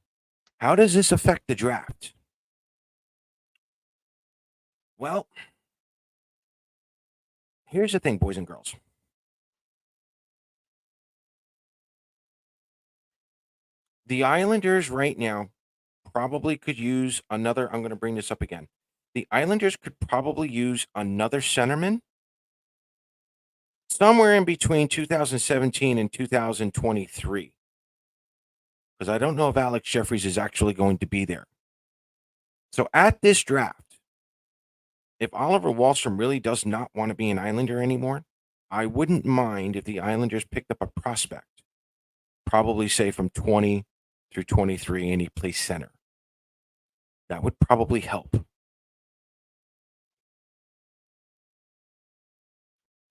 how does this affect the draft? Well, Here's the thing, boys and girls. The Islanders right now probably could use another. I'm going to bring this up again. The Islanders could probably use another centerman somewhere in between 2017 and 2023. Because I don't know if Alex Jeffries is actually going to be there. So at this draft, if Oliver Wahlstrom really does not want to be an Islander anymore, I wouldn't mind if the Islanders picked up a prospect, probably say from 20 through 23, and he plays center. That would probably help.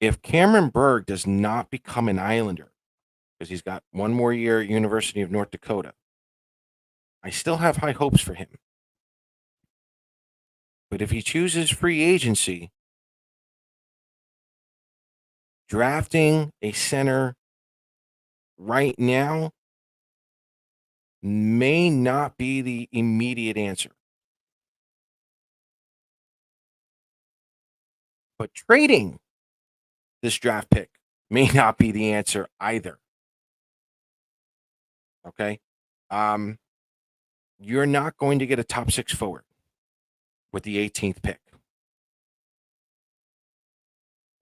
If Cameron Berg does not become an Islander, because he's got one more year at University of North Dakota, I still have high hopes for him. But if he chooses free agency, drafting a center right now may not be the immediate answer. But trading this draft pick may not be the answer either. Okay? You're not going to get a top 6 forward with the 18th pick.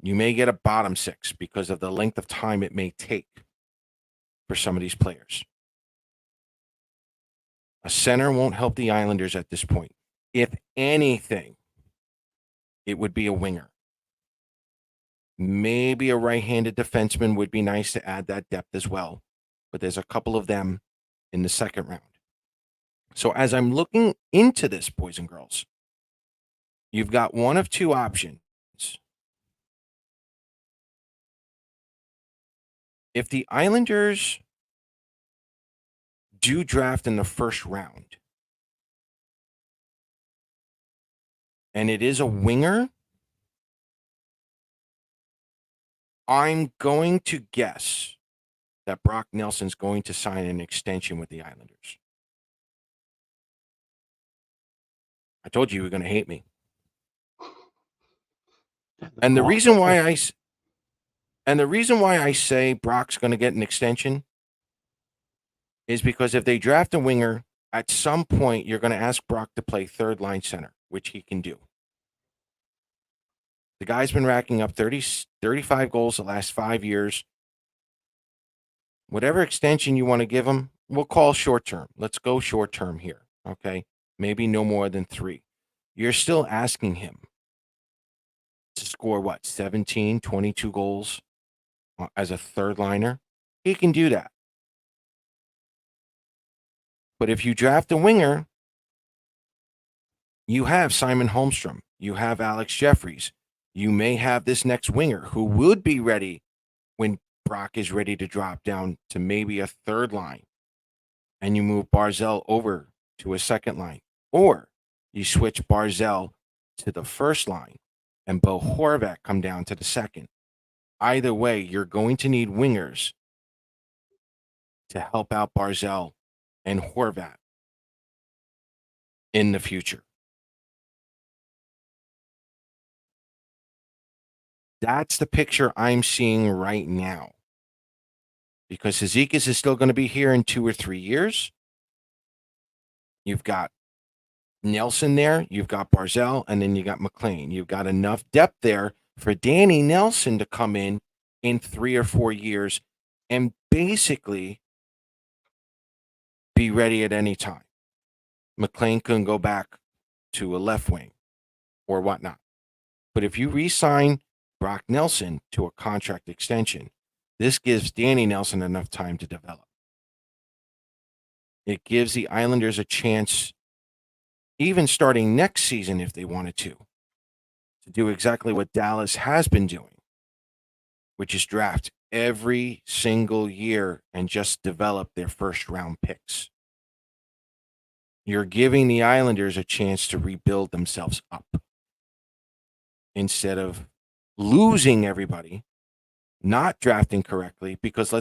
You may get a bottom 6 because of the length of time it may take for some of these players. A center won't help the Islanders at this point. If anything, it would be a winger. Maybe a right-handed defenseman would be nice to add that depth as well. But there's a couple of them in the second round. So as I'm looking into this, boys and girls, you've got one of two options. If the Islanders do draft in the first round, and it is a winger, I'm going to guess that Brock Nelson's going to sign an extension with the Islanders. I told you were going to hate me. And the reason why I say Brock's going to get an extension is because if they draft a winger, at some point you're going to ask Brock to play third line center, which he can do. The guy's been racking up 35 goals the last 5 years. Whatever extension you want to give him, we'll call short term. Let's go short term here, okay? Maybe no more than 3. You're still asking him to score, 17, 22 goals as a third liner? He can do that. But if you draft a winger, you have Simon Holmstrom. You have Alex Jeffries. You may have this next winger who would be ready when Brock is ready to drop down to maybe a third line. And you move Barzell over to a second line. Or you switch Barzell to the first line and Bo Horvat come down to the second. Either way, you're going to need wingers to help out Barzell and Horvat in the future. That's the picture I'm seeing right now. Because Zizekas is still going to be here in 2 or 3 years. You've got Nelson there, you've got Barzell, and then you got McLean. You've got enough depth there for Danny Nelson to come in 3 or 4 years and basically be ready at any time. McLean can go back to a left wing or whatnot. But if you re-sign Brock Nelson to a contract extension, this gives Danny Nelson enough time to develop. It gives the Islanders a chance, even starting next season if they wanted to do exactly what Dallas has been doing, which is draft every single year and just develop their first round picks. You're giving the Islanders a chance to rebuild themselves up instead of losing everybody, not drafting correctly, because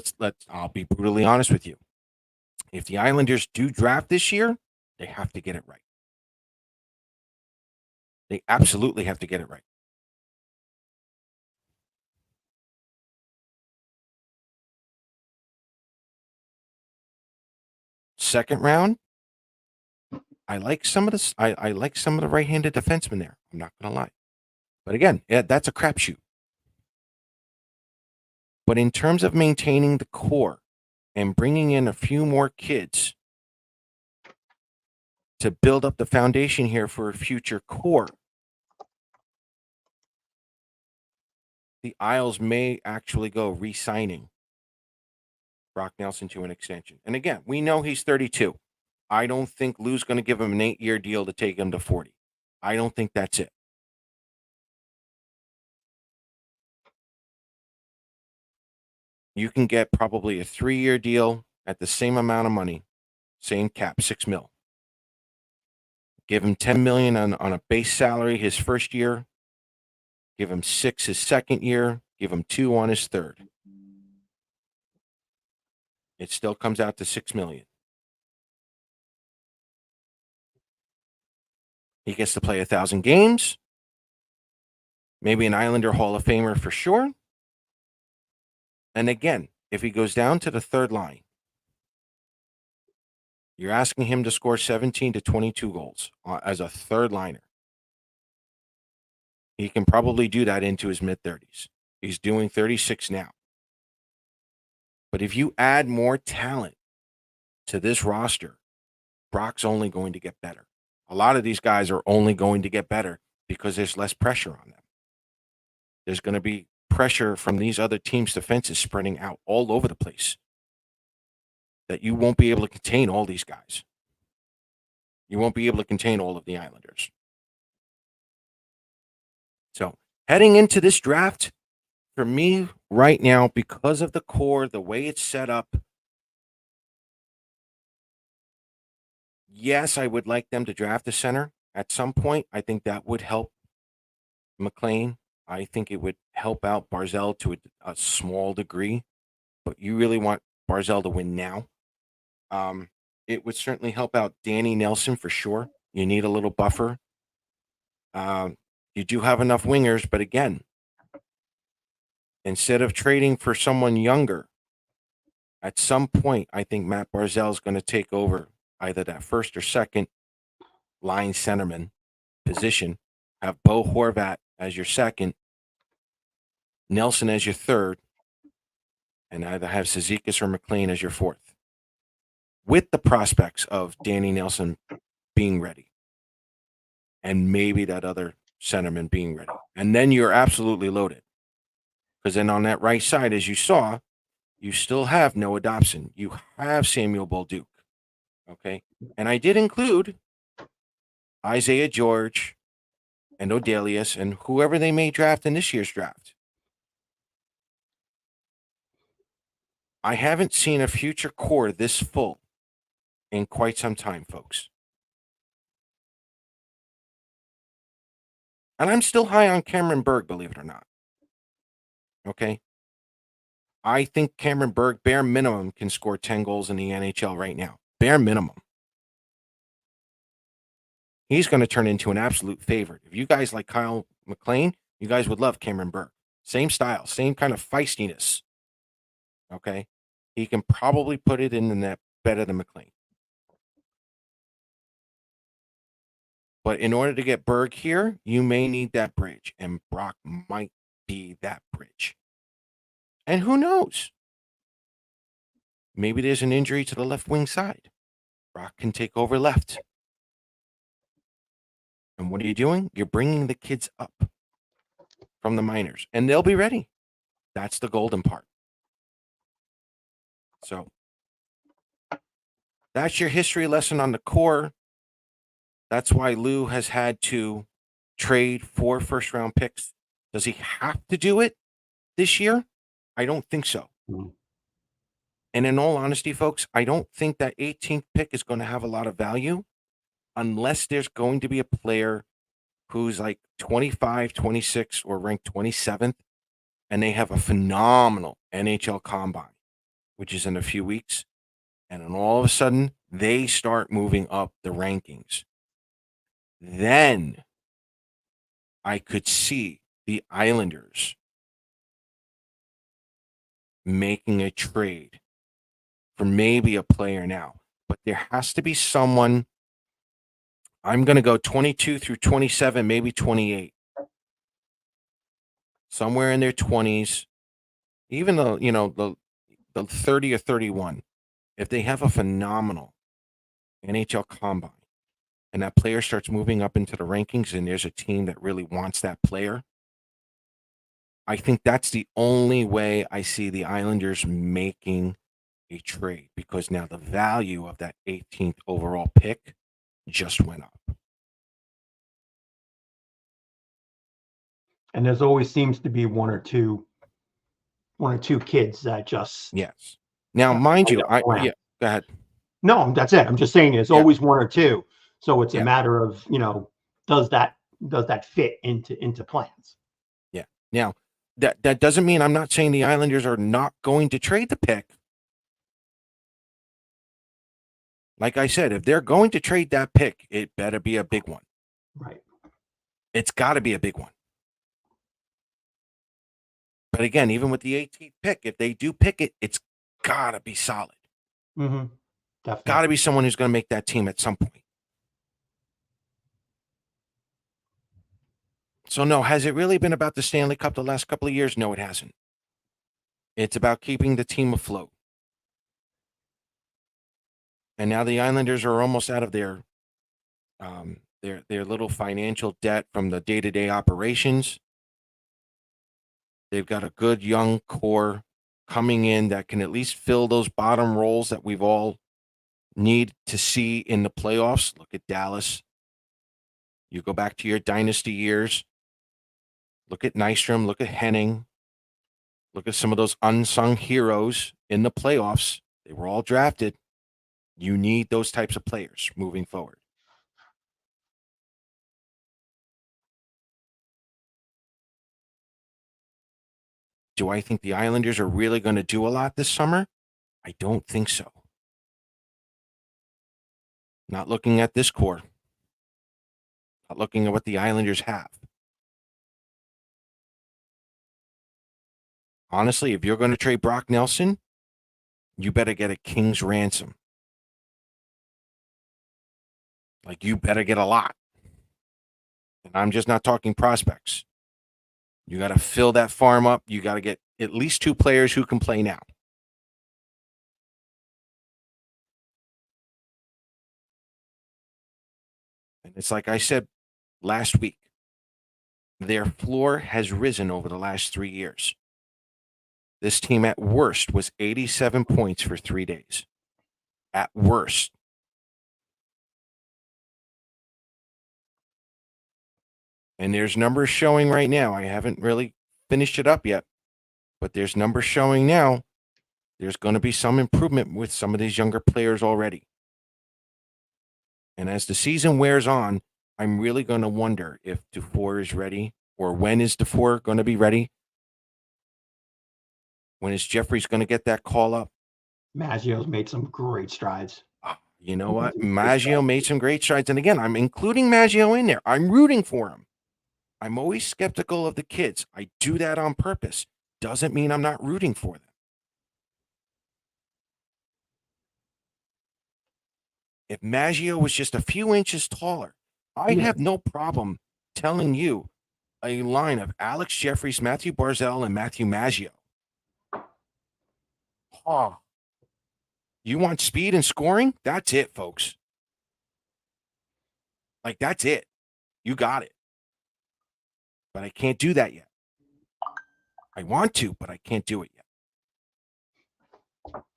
I'll be brutally honest with you. If the Islanders do draft this year, they have to get it right. They absolutely have to get it right. second round, I like some of the I like some of the right-handed defensemen there. I'm not going to lie. But again, that's a crapshoot. But in terms of maintaining the core and bringing in a few more kids to build up the foundation here for a future core, the Isles may actually go re-signing Brock Nelson to an extension. And again, we know he's 32. I don't think Lou's going to give him an 8-year deal to take him to 40. I don't think that's it. You can get probably a 3-year deal at the same amount of money, same cap, $6 million. Give him $10 million on a base salary his first year. Give him $6 million his second year. Give him $2 million on his third. It still comes out to $6 million. He gets to play 1,000 games. Maybe an Islander Hall of Famer for sure. And again, if he goes down to the third line, you're asking him to score 17 to 22 goals as a third liner. He can probably do that into his mid-30s. He's doing 36 now. But if you add more talent to this roster, Brock's only going to get better. A lot of these guys are only going to get better because there's less pressure on them. There's going to be pressure from these other teams' defenses spreading out all over the place that you won't be able to contain all these guys. You won't be able to contain all of the Islanders. So heading into this draft, for me right now, because of the core, the way it's set up, yes, I would like them to draft a center at some point. I think that would help McLean. I think it would help out Barzal to a small degree, but you really want Barzal to win now. It would certainly help out Danny Nelson for sure. You need a little buffer. You do have enough wingers, but again, instead of trading for someone younger, at some point, I think Matt Barzal is going to take over either that first or second line centerman position. Have Bo Horvat as your second, Nelson as your third, and either have Cizikas or McLean as your fourth, with the prospects of Danny Nelson being ready and maybe that other centerman being ready. And then you're absolutely loaded. Because then on that right side, as you saw, you still have Noah Dobson. You have Samuel Bolduc. Okay? And I did include Isaiah George and Odelius and whoever they may draft in this year's draft. I haven't seen a future core this full in quite some time, folks. And I'm still high on Cameron Berg, believe it or not. Okay? I think Cameron Berg, bare minimum, can score 10 goals in the NHL right now. Bare minimum. He's going to turn into an absolute favorite. If you guys like Kyle McLean, you guys would love Cameron Berg. Same style, same kind of feistiness. Okay? He can probably put it in the net better than McLean. But in order to get Berg here, you may need that bridge, and Brock might be that bridge. And who knows? Maybe there's an injury to the left wing side. Brock can take over left. And what are you doing? You're bringing the kids up from the minors, and they'll be ready. That's the golden part. So that's your history lesson on the core. That's why Lou has had to trade 4 first-round picks. Does he have to do it this year? I don't think so. Mm-hmm. And in all honesty, folks, I don't think that 18th pick is going to have a lot of value unless there's going to be a player who's like 25, 26, or ranked 27th, and they have a phenomenal NHL combine, which is in a few weeks. And then all of a sudden, they start moving up the rankings. Then I could see the Islanders making a trade for maybe a player now. but there has to be someone. I'm going to go 22 through 27, maybe 28. Somewhere in their 20s, even though, the 30 or 31. If they have a phenomenal NHL combine and that player starts moving up into the rankings and there's a team that really wants that player, I think that's the only way I see the Islanders making a trade, because now the value of that 18th overall pick just went up. And there's always seems to be one or two kids that just Yes. Now, mind you, go ahead. No, that's it. I'm just saying there's Yeah. always one or two. So it's a Yeah. matter of, does that fit into plans? Yeah. Now, that doesn't mean I'm not saying the Islanders are not going to trade the pick. Like I said, if they're going to trade that pick, it better be a big one. Right. It's got to be a big one. But again, even with the 18th pick, if they do pick it, it's got to be solid. Mm-hmm. Definitely. Got to be someone who's going to make that team at some point. So, no, has it really been about the Stanley Cup the last couple of years? No, it hasn't. It's about keeping the team afloat. And now the Islanders are almost out of their little financial debt from the day-to-day operations. They've got a good young core coming in that can at least fill those bottom roles that we've all need to see in the playoffs. Look at Dallas. You go back to your dynasty years. Look at Nystrom. Look at Henning. Look at some of those unsung heroes in the playoffs. They were all drafted. You need those types of players moving forward. Do I think the Islanders are really going to do a lot this summer? I don't think so. Not looking at this core. Not looking at what the Islanders have. Honestly, if you're going to trade Brock Nelson, you better get a king's ransom. Like, you better get a lot. And I'm just not talking prospects. You got to fill that farm up. You got to get at least 2 players who can play now. And it's like I said last week, their floor has risen over the last 3 years. This team at worst was 87 points for 3 days. At worst. And there's numbers showing right now. I haven't really finished it up yet, but there's numbers showing now. There's going to be some improvement with some of these younger players already. And as the season wears on, I'm really going to wonder if Dufour is ready, or when is Dufour going to be ready? When is Jeffries going to get that call up? Maggio's made some great strides. You know what? Maggio made some great strides. And again, I'm including Maggio in there. I'm rooting for him. I'm always skeptical of the kids. I do that on purpose. Doesn't mean I'm not rooting for them. If Maggio was just a few inches taller, I'd have no problem telling you a line of Alex Jeffries, Matthew Barzal, and Matthew Maggio. Oh. You want speed and scoring? That's it, folks. Like, that's it. You got it. But I can't do that yet. I want to, but I can't do it yet.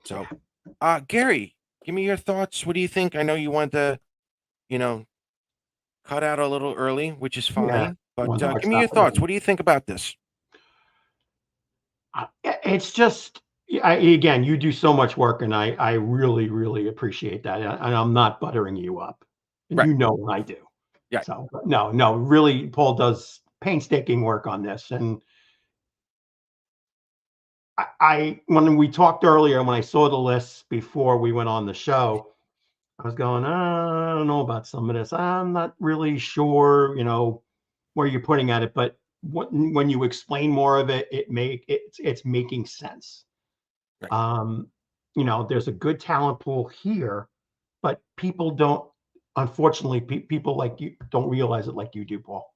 So, Gary, give me your thoughts. What do you think? I know you want to, cut out a little early, which is fine. Yeah, but give me your thoughts. What do you think about this? It's just, again, you do so much work, and I really, really appreciate that. And I'm not buttering you up. And Right. You know what I do. Yeah. So, no, really, Paul does painstaking work on this. And when we talked earlier, when I saw the list before we went on the show, I was going, I don't know about some of this. I'm not really sure, where you're putting at it. But when you explain more of it, it's making sense. Right. There's a good talent pool here, but people don't. Unfortunately, people like you don't realize it like you do, Paul.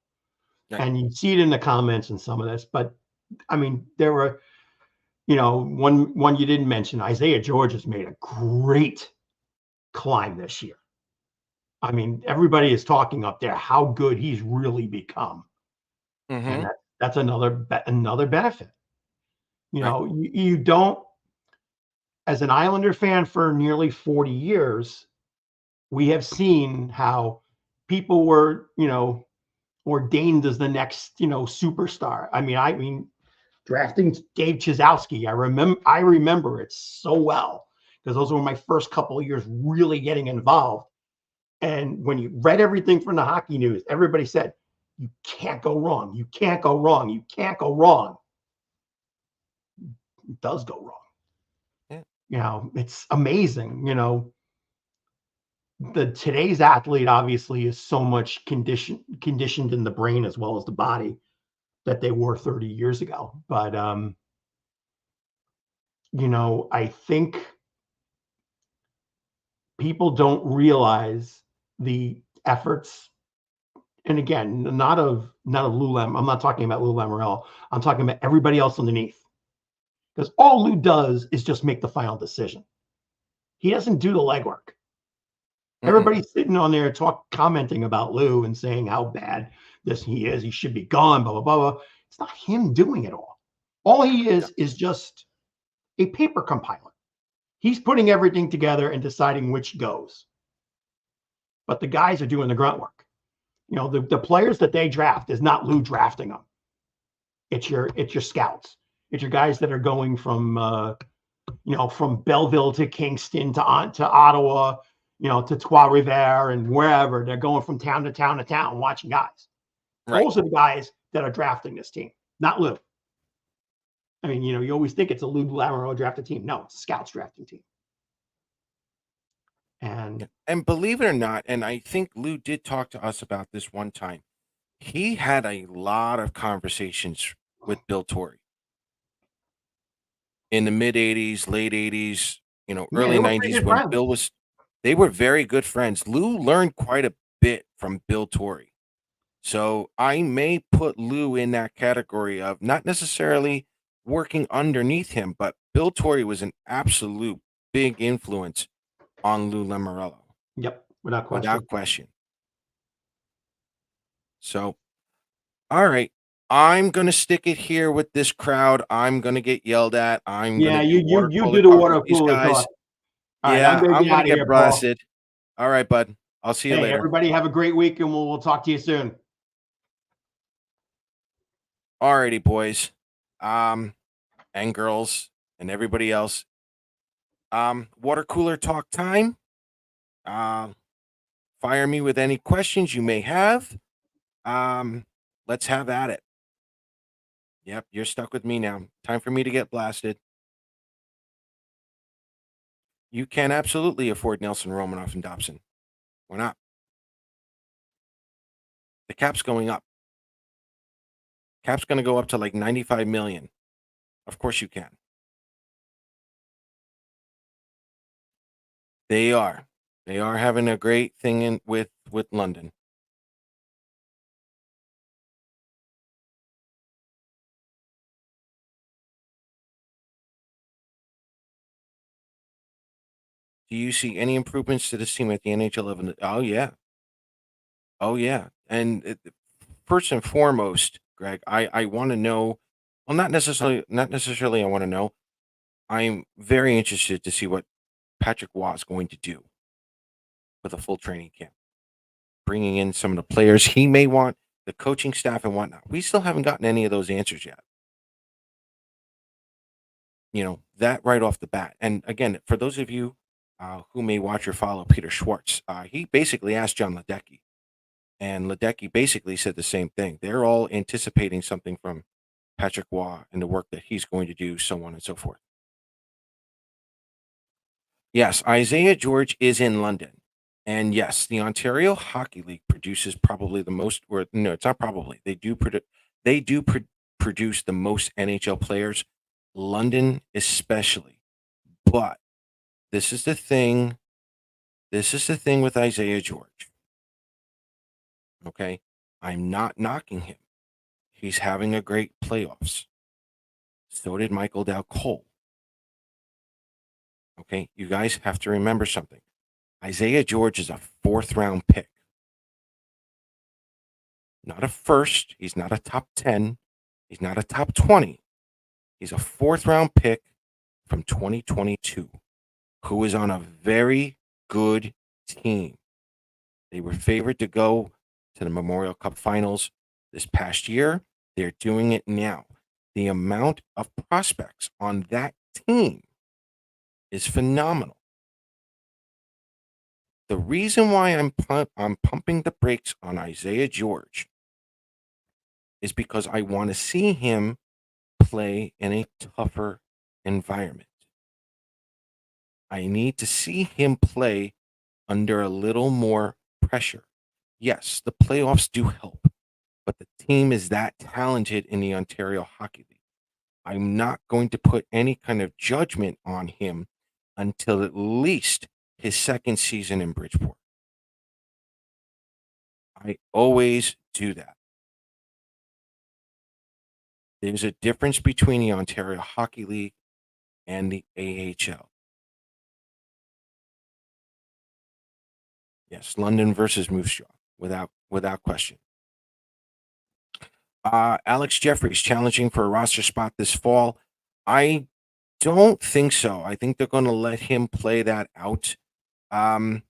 Right. And you see it in the comments and some of this. But I mean, there were, one you didn't mention. Isaiah George has made a great climb this year. I mean, everybody is talking up there how good he's really become, and Mm-hmm. that's another benefit. Right. You don't, as an Islander fan for nearly 40 years, we have seen how people were, ordained as the next, superstar. I mean, drafting Dave Chizowski, I remember it so well because those were my first couple of years really getting involved. And when you read everything from the hockey news, everybody said, you can't go wrong. You can't go wrong. You can't go wrong. It does go wrong. Yeah. It's amazing. Today's athlete obviously is so much conditioned in the brain as well as the body that they were 30 years ago. But I think people don't realize the efforts. And again, not of Lou Lam. I'm not talking about Lou Lamoriello. I'm talking about everybody else underneath. Because all Lou does is just make the final decision. He doesn't do the legwork. Mm-mm. Everybody's sitting on there commenting about Lou and saying how bad he is. He should be gone, blah, blah, blah, blah. It's not him doing it all. All he is just a paper compiler. He's putting everything together and deciding which goes. But the guys are doing the grunt work. The players that they draft is not Lou drafting them. It's your scouts. It's your guys that are going from from Belleville to Kingston to Ottawa, to Trois-Rivières and wherever. They're going from town to town to town watching guys. Right. Those are the guys that are drafting this team, not Lou. I mean, you always think it's a Lou Lamoriello drafted team. No, it's a scouts drafting team. And believe it or not, and I think Lou did talk to us about this one time. He had a lot of conversations with Bill Torrey in the mid '80s, late '80s, Yeah, early they were pretty '90s good when friends. Bill was. They were very good friends. Lou learned quite a bit from Bill Torrey. So I may put Lou in that category of not necessarily working underneath him, but Bill Torrey was an absolute big influence on Lou Lamoriello, Yep, without question. without question. So, all right, I'm gonna stick it here with this crowd. I'm gonna get yelled at. I'm gonna Yeah, do you water do cooler the talk with water these cooler guys. talk. All right, I'm Yeah, going to I'm get gonna out of get here, Paul. blasted. All right, bud. I'll see you Hey, later. everybody have a great week, and we'll talk to you soon. Alrighty, boys, and girls, and everybody else. Water cooler talk time. Uh, Fire me with any questions you may have. Um, let's have at it. Yep, you're stuck with me now. Time for me to get blasted. You can absolutely afford Nelson, Romanoff, and Dobson. Why not? The cap's going up. Cap's going to go up to like 95 million. Of course you can. They are. They are having a great thing with London. Do you see any improvements to this team at the NHL level? Oh yeah. Oh yeah. And first and foremost, Greg, I want to know. Well, not necessarily. I want to know. I'm very interested to see what Patrick Waugh is going to do with a full training camp, bringing in some of the players he may want, the coaching staff and whatnot. We still haven't gotten any of those answers yet. That right off the bat. And again, for those of you who may watch or follow Peter Schwartz, he basically asked John Ledecky, and Ledecky basically said the same thing. They're all anticipating something from Patrick Waugh and the work that he's going to do, so on and so forth. Yes, Isaiah George is in London. And yes, the Ontario Hockey League produces probably the most, or no, it's not probably. They do produce the most NHL players, London especially. But this is the thing This is the thing with Isaiah George. Okay. I'm not knocking him. He's having a great playoffs. So did Michael Dow Cole. Okay. You guys have to remember something. Isaiah George is a 4th-round pick. Not a first. He's not a top 10. He's not a top 20. He's a 4th-round pick from 2022 who is on a very good team. They were favored to go to the Memorial Cup Finals this past year. They're doing it now. The amount of prospects on that team is phenomenal. The reason why I'm pumping the brakes on Isaiah George is because I want to see him play in a tougher environment. I need to see him play under a little more pressure. Yes, the playoffs do help, but the team is that talented in the Ontario Hockey League. I'm not going to put any kind of judgment on him until at least his second season in Bridgeport. I always do that. There's a difference between the Ontario Hockey League and the AHL. Yes, London versus Moose Jaw, without question. Alex Jeffries challenging for a roster spot this fall. I don't think so. I think they're going to let him play that out. I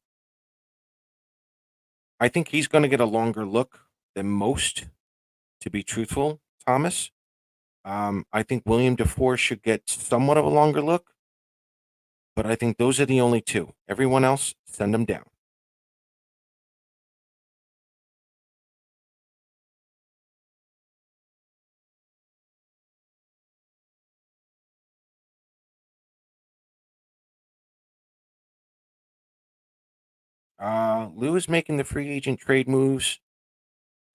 think he's going to get a longer look than most, to be truthful, Thomas. I think William DeFore should get somewhat of a longer look, but I think those are the only two. Everyone else, send them down. Lou is making the free agent trade moves,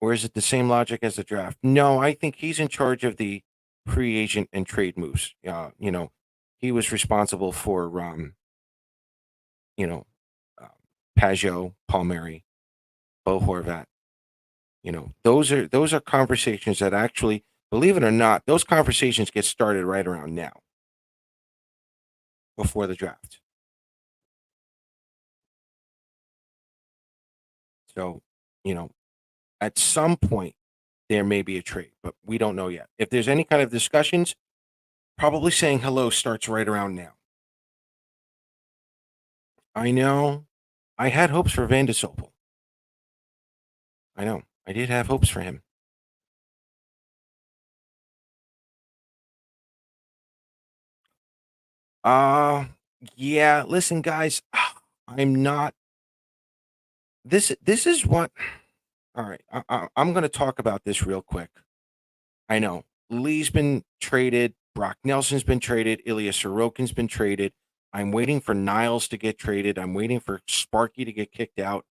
or is it the same logic as the draft? No, I think he's in charge of the free agent and trade moves. He was responsible for, you know, uh, Pajot, Palmieri, Bo Horvat. Those are conversations that actually, believe it or not, those conversations get started right around now, before the draft. So, you know, at some point there may be a trade, but we don't know yet. If there's any kind of discussions, probably saying hello starts right around now. I know. I had hopes for Van de Sopel. I know. I did have hopes for him. Uh yeah, listen guys, I'm not this is what all right. I'm going to talk about this real quick. I know Lee's been traded, Brock Nelson's been traded, Ilya Sorokin's been traded. I'm waiting for Niles to get traded. I'm waiting for Sparky to get kicked out.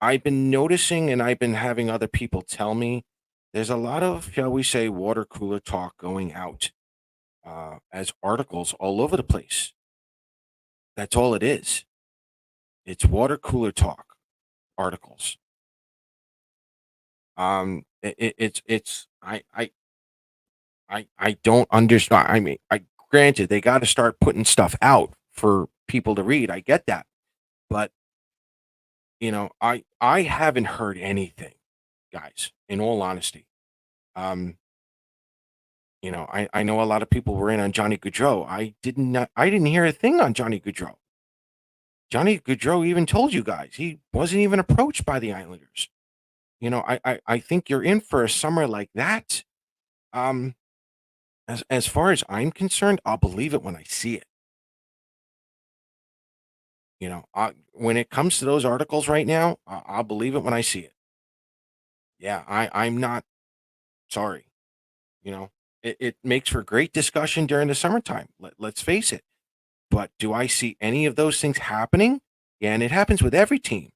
I've been noticing and I've been having other people tell me there's a lot of, shall we say, water cooler talk going out as articles all over the place. That's all it is. It's water cooler talk articles. It's I don't understand. I mean, I granted they got to start putting stuff out for people to read. I get that, but I haven't heard anything, guys. In all honesty, um, I know a lot of people were in on Johnny Gaudreau. I didn't hear a thing on Johnny Gaudreau. Johnny Gaudreau even told you guys he wasn't even approached by the Islanders. I think you're in for a summer like that. Um, as far as I'm concerned, I'll believe it when I see it. When it comes to those articles right now, I'll believe it when I see it. Yeah, I'm not sorry. It makes for great discussion during the summertime. Let's face it. But do I see any of those things happening? Yeah, and it happens with every team.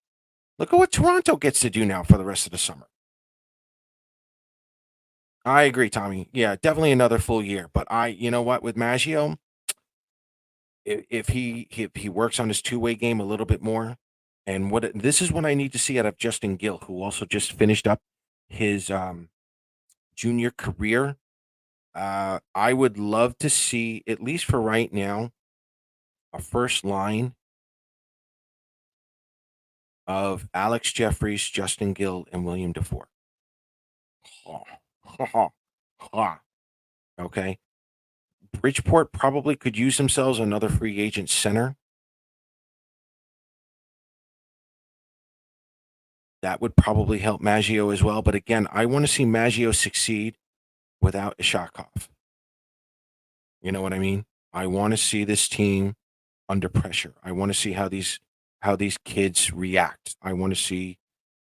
Look at what Toronto gets to do now for the rest of the summer. I agree, Tommy. Yeah, definitely another full year. But you know what, with Maggio, if he works on his two-way game a little bit more, and this is what I need to see out of Justin Gill, who also just finished up his junior career. I would love to see, at least for right now, a first line of Alex Jeffries, Justin Gill, and William DeFore. Okay. Bridgeport probably could use themselves another free agent center. That would probably help Maggio as well. But again, I want to see Maggio succeed without Ishakov. You know what I mean? I want to see this team under pressure. I want to see how these kids react. I want to see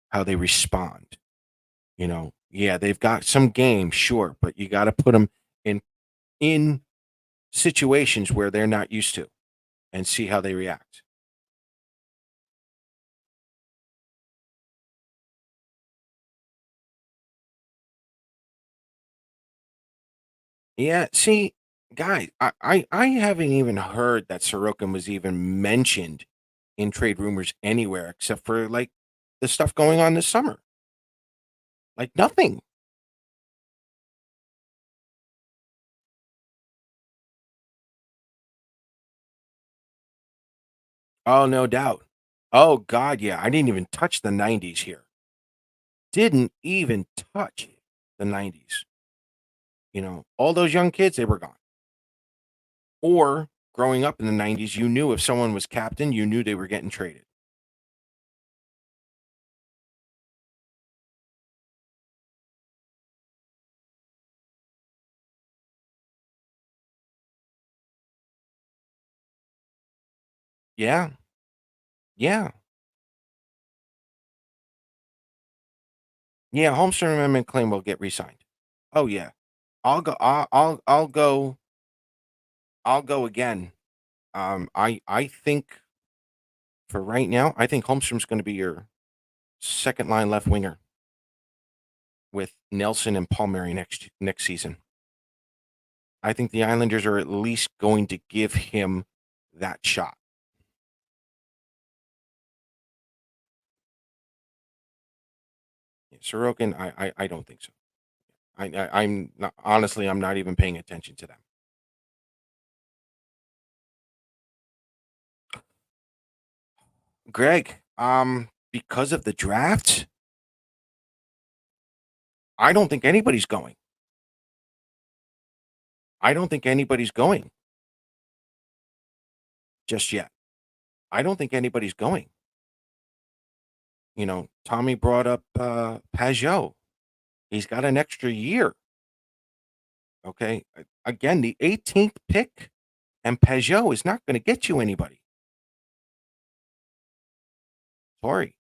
how they respond. Yeah, they've got some game, sure, but you got to put them in situations where they're not used to and see how they react. Yeah, see, guys, I haven't even heard that Sorokin was even mentioned in trade rumors anywhere except for like the stuff going on this summer. Like nothing. Oh, no doubt. Oh God, yeah. I didn't even touch the 90s here. Didn't even touch the 90s. All those young kids, they were gone. Or growing up in the 90s, you knew if someone was captain, you knew they were getting traded. Yeah. Yeah. Yeah. Holmstrom Amendment claim will get re-signed. Oh yeah. I'll go. I'll go. I'll go again. I think for right now, I think Holmstrom's going to be your second line left winger with Nelson and Palmieri next season. I think the Islanders are at least going to give him that shot. Sorokin, I don't think so. I'm not, honestly, I'm not even paying attention to them. Greg, because of the draft, I don't think anybody's going. I don't think anybody's going just yet. I don't think anybody's going. Tommy brought up Pajot. He's got an extra year. Okay. Again, the 18th pick and Pajot is not going to get you anybody. Sorry.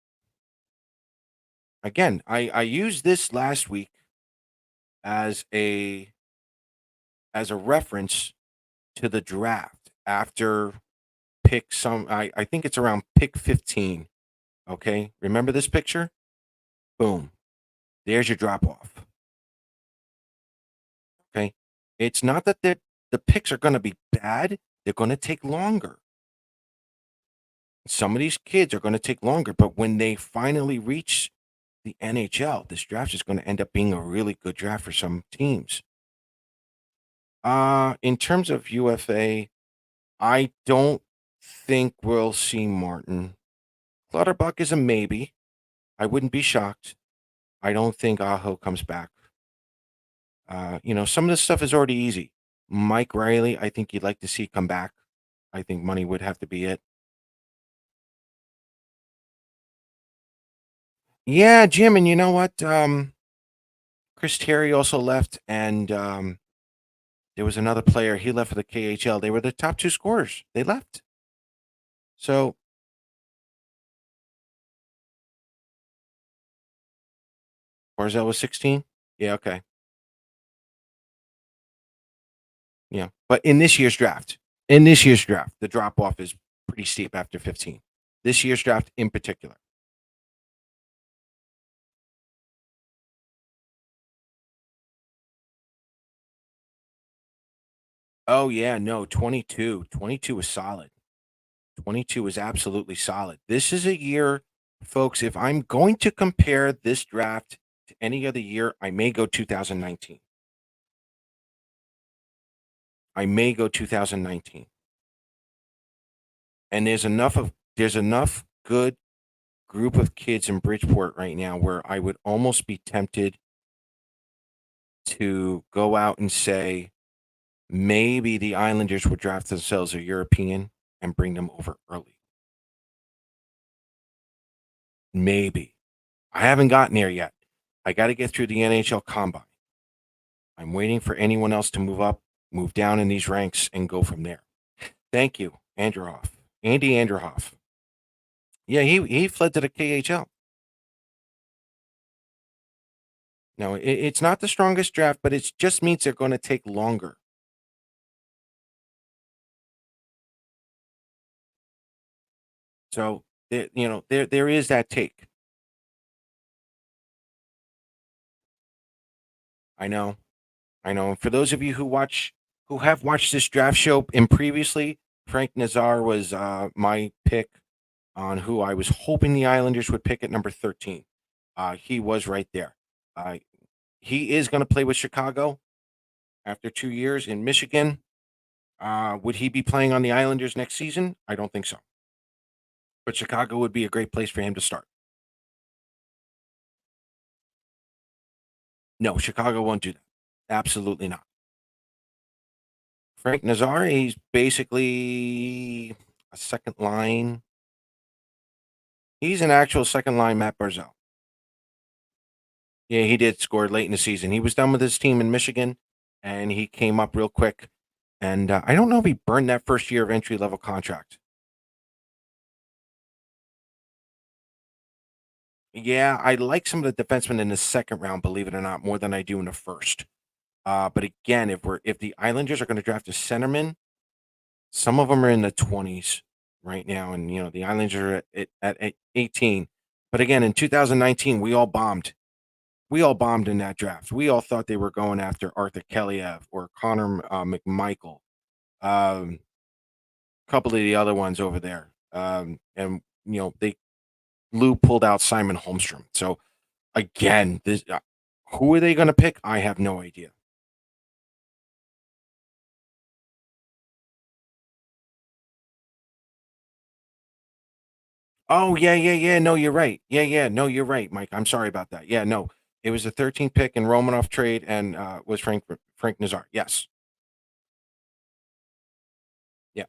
Again, I used this last week as a reference to the draft after I think it's around pick 15. Okay. Remember this picture? Boom. There's your drop off. Okay. It's not that the picks are going to be bad. They're going to take longer. Some of these kids are going to take longer, but when they finally reach the NHL, this draft is going to end up being a really good draft for some teams. In terms of UFA, I don't think we'll see Martin. Clutterbuck is a maybe. I wouldn't be shocked. I don't think Aho comes back. Some of this stuff is already easy. Mike Riley, I think you'd like to see come back. I think money would have to be it. Yeah, Jim, and you know what? Chris Terry also left, and there was another player. He left for the KHL. They were the top two scorers. They left. So Barzell was 16. Yeah, okay. Yeah, but in this year's draft, the drop off is pretty steep after 15. This year's draft in particular. Oh yeah, no, 22. 22 was solid. 22 is absolutely solid. This is a year, folks, if I'm going to compare this draft to any other year, I may go 2019. I may go 2019. And there's enough good group of kids in Bridgeport right now where I would almost be tempted to go out and say maybe the Islanders would draft themselves a European and bring them over early. Maybe. I haven't gotten there yet. I got to get through the NHL combine. I'm waiting for anyone else to move up, move down in these ranks, and go from there. Thank you, Androhoff. Andy Androhoff. Yeah, he fled to the KHL. No, it's not the strongest draft, but it just means they're going to take longer. So there is that take. I know, I know. And for those of you who have watched this draft show and previously, Frank Nazar was my pick on who I was hoping the Islanders would pick at number 13. He was right there. Uh, he is going to play with Chicago after 2 years in Michigan. Would he be playing on the Islanders next season? I don't think so. But Chicago would be a great place for him to start. No, Chicago won't do that. Absolutely not. Frank Nazar, he's basically a second line. He's an actual second line Matt Barzell. Yeah, he did score late in the season. He was done with his team in Michigan, and he came up real quick. And I don't know if he burned that first year of entry level contract. Yeah, I like some of the defensemen in the second round, believe it or not, more than I do in the first. But again, if the Islanders are going to draft a centerman, some of them are in the 20s right now, and the Islanders are at 18. But again, in 2019, we all bombed. We all bombed in that draft. We all thought they were going after Arthur Keliev or Connor McMichael, a couple of the other ones over there, and they Lou pulled out Simon Holmstrom. So again, this who are they going to pick? I have no idea. Oh yeah, yeah, yeah. No, you're right. Yeah, yeah. No, you're right, Mike. I'm sorry about that. Yeah, no, it was the 13th pick in Romanoff trade, and was Frank Nazar. Yes. Yeah.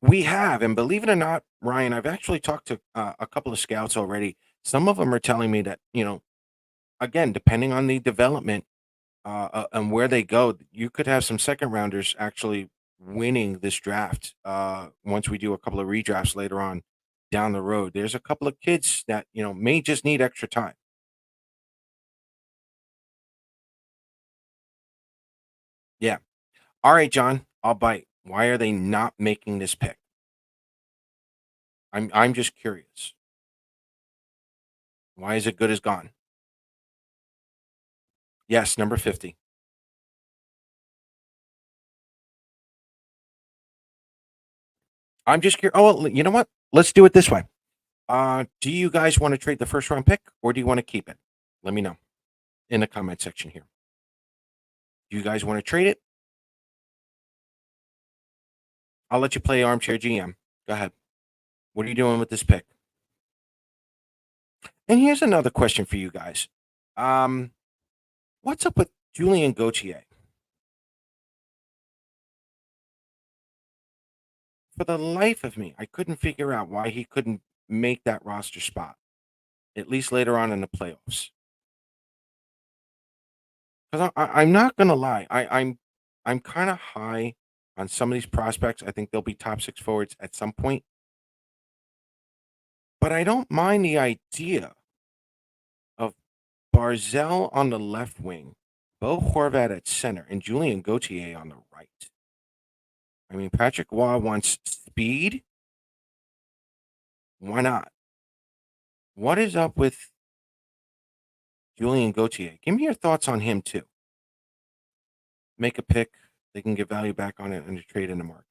We have, and believe it or not, Ryan, I've actually talked to a couple of scouts already. Some of them are telling me that again, depending on the development and where they go, you could have some second rounders actually winning this draft. Once we do a couple of redrafts later on down the road, there's a couple of kids that may just need extra time. Yeah. All right, John, I'll bite. Why are they not making this pick? I'm just curious. Why is it good as gone? Yes, number 50. I'm just curious. Oh, well, you know what? Let's do it this way. Do you guys want to trade the first round pick or do you want to keep it? Let me know in the comment section here. Do you guys want to trade it? I'll let you play armchair GM. Go ahead. What are you doing with this pick? And here's another question for you guys. Um, what's up with Julian Gauthier? For the life of me, I couldn't figure out why he couldn't make that roster spot, at least later on in the playoffs. Because I'm not gonna lie, I'm kind of high on some of these prospects. I think they'll be top six forwards at some point, but I don't mind the idea of Barzell on the left wing, Bo Horvat at center, and Julian Gauthier on the right. I mean, Patrick Waugh wants speed. Why not? What is up with Julian Gauthier? Give me your thoughts on him too. make a pick. They can get value back on it and trade in the market.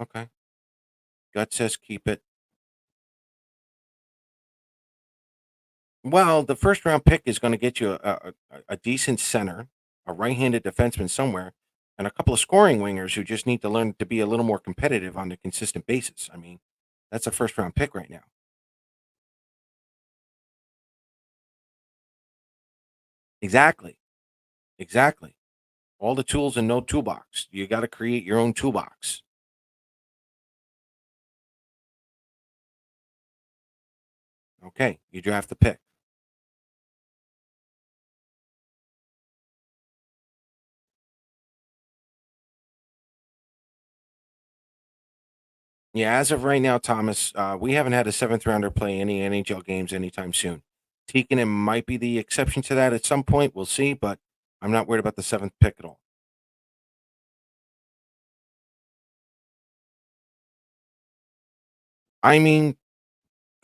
Okay. Gut says keep it. Well, the first round pick is going to get you a decent center, a right-handed defenseman somewhere, and a couple of scoring wingers who just need to learn to be a little more competitive on a consistent basis. I mean, that's a first round pick right now. Exactly. Exactly. All the tools and no toolbox. You got to create your own toolbox. Okay, you draft the pick. Yeah, as of right now, Thomas, we haven't had a seventh rounder play any NHL games anytime soon. Tikkanen might be the exception to that at some point. We'll see, but I'm not worried about the seventh pick at all. I mean,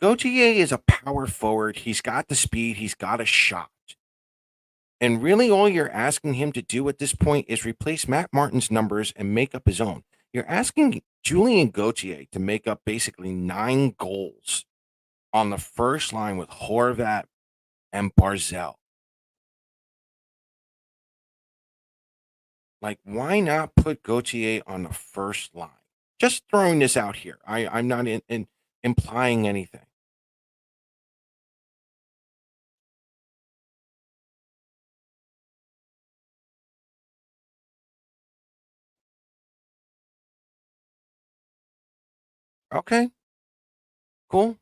Gauthier is a power forward. He's got the speed. He's got a shot. And really, all you're asking him to do at this point is replace Matt Martin's numbers and make up his own. You're asking Julian Gauthier to make up basically 9 goals on the first line with Horvat and Barzell. Like, why not put Gauthier on the first line? Just throwing this out here. I'm not implying anything. Okay, cool.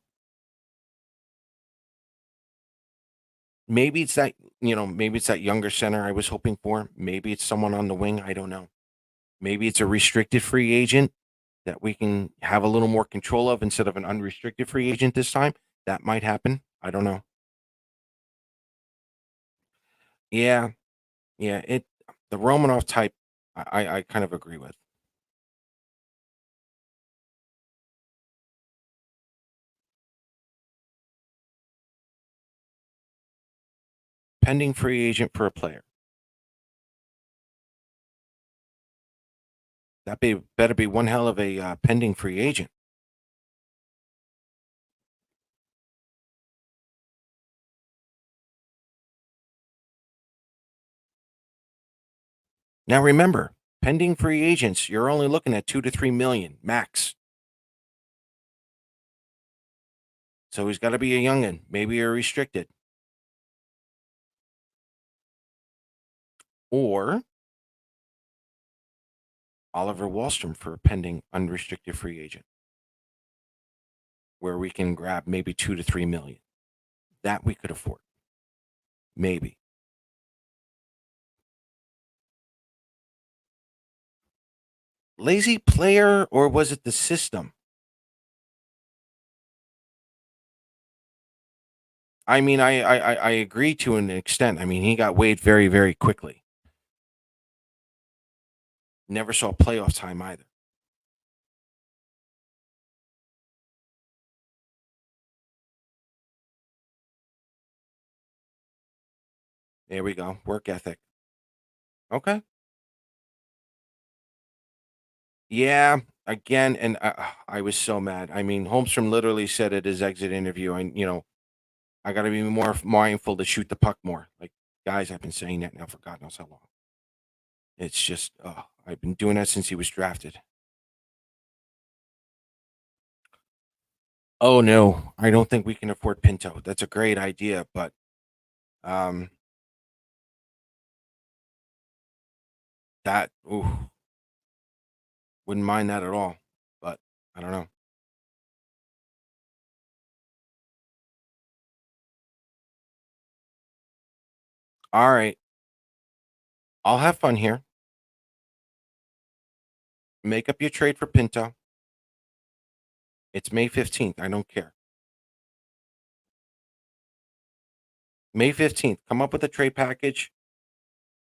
Maybe it's that, maybe it's that younger center I was hoping for. Maybe it's someone on the wing. I don't know. Maybe it's a restricted free agent that we can have a little more control of instead of an unrestricted free agent this time. That might happen. I don't know. Yeah, yeah. The Romanov type, I kind of agree with. Pending free agent for a player. Better be one hell of a pending free agent. Now remember, pending free agents, you're only looking at 2 to 3 million max. So he's got to be a youngin, maybe a restricted, or Oliver Wallstrom for a pending unrestricted free agent, where we can grab maybe 2 to 3 million. That we could afford, maybe. Lazy player, or was it the system? I mean, I agree to an extent. I mean, he got weighed very, very quickly. Never saw playoff time either. There we go. Work ethic. Okay. Yeah. Again, and I was so mad. I mean, Holmstrom literally said at his exit interview, and I got to be more mindful to shoot the puck more. Like, guys, I've been saying that now for God knows how long. It's just, I've been doing that since he was drafted. Oh no, I don't think we can afford Pinto. That's a great idea, but um, that ooh, wouldn't mind that at all. But I don't know. All right, I'll have fun here. Make up your trade for Pinto. It's May 15th. I don't care. May 15th. Come up with a trade package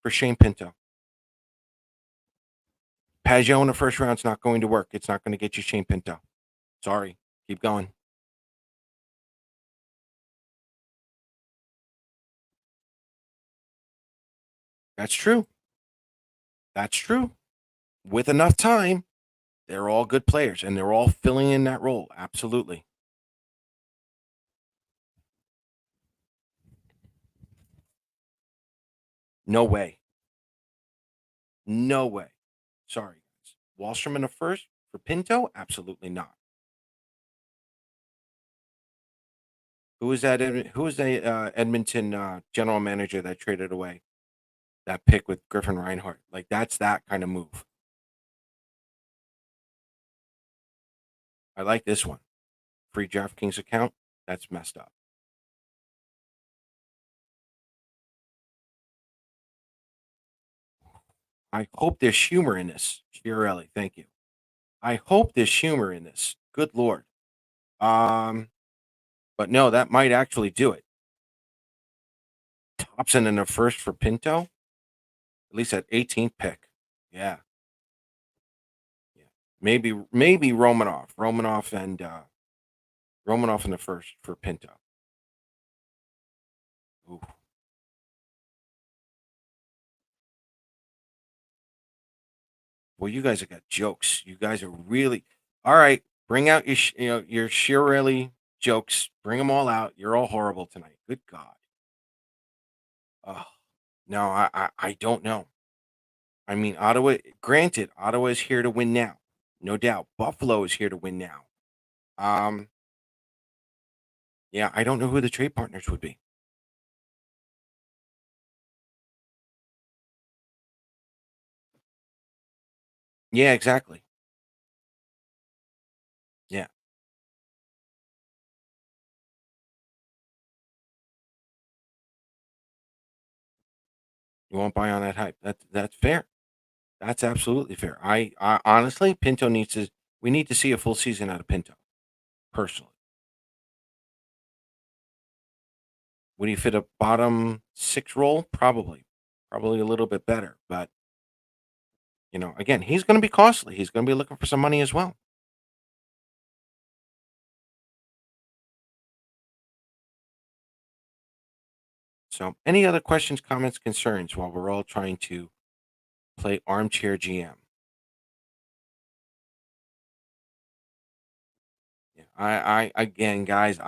for Shane Pinto. Pajot in the first round is not going to work. It's not going to get you Shane Pinto. Sorry. Keep going. That's true. That's true. With enough time, they're all good players and they're all filling in that role. Absolutely. No way. No way. Sorry, guys. Wallstrom in the first for Pinto? Absolutely not. Who is that? Who is the Edmonton general manager that traded away that pick with Griffin Reinhart? Like that's that kind of move. I like this one. Free DraftKings account. That's messed up. I hope there's humor in this. Chiarelli, thank you. I hope there's humor in this. Good lord. Um, but no, that might actually do it. Thompson in the first for Pinto, at least at 18th pick. Yeah, yeah. Maybe Romanoff and Romanoff in the first for Pinto. Ooh. Well, you guys have got jokes. You guys are really all right. Bring out your your Chiarelli jokes. Bring them all out. You're all horrible tonight. Good God. Oh no, I don't know. I mean, Ottawa. Granted, Ottawa is here to win now, no doubt. Buffalo is here to win now. Um, yeah, I don't know who the trade partners would be. Yeah, exactly. Yeah, you won't buy on that hype. That's fair. That's absolutely fair. I honestly, Pinto needs to. We need to see a full season out of Pinto. Personally, would he fit a bottom six role? Probably, probably a little bit better. But again, he's going to be costly. He's going to be looking for some money as well. So, any other questions, comments, concerns while we're all trying to play armchair GM? Yeah, I again, guys,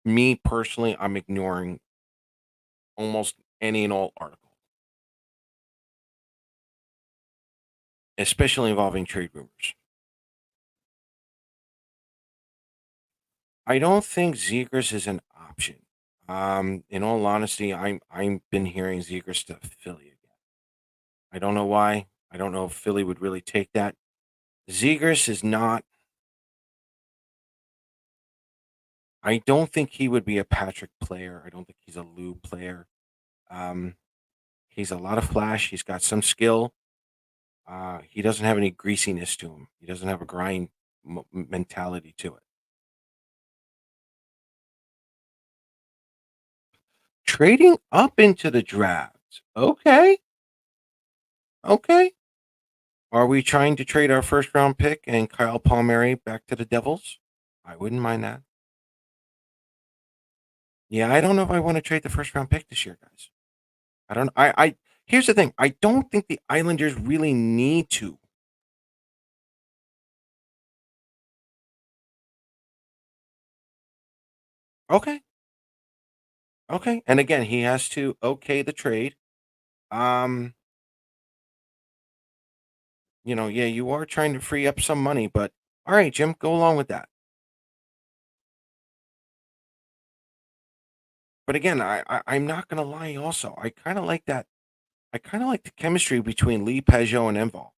me personally, I'm ignoring almost any and all article, especially involving trade rumors. I don't think Zegers is an option. In all honesty, I'm been hearing Zegers to Philly again. I don't know why. I don't know if Philly would really take that. Zegers is not. I don't think he would be a Patrick player. I don't think he's a Lou player. Um, he's a lot of flash. He's got some skill. He doesn't have any greasiness to him. He doesn't have a grind mentality to it. Trading up into the draft. Okay. Okay. Are we trying to trade our first round pick and Kyle Palmieri back to the Devils? I wouldn't mind that. Yeah, I don't know if I want to trade the first round pick this year, guys. I don't. I. Here's the thing. I don't think the Islanders really need to. Okay. Okay. And again, he has to okay the trade. Um. Yeah, you are trying to free up some money, but all right, Jim, go along with that. But again, I'm not gonna lie. Also, I kind of like that. I kind of like the chemistry between Lee Pajot and Enval.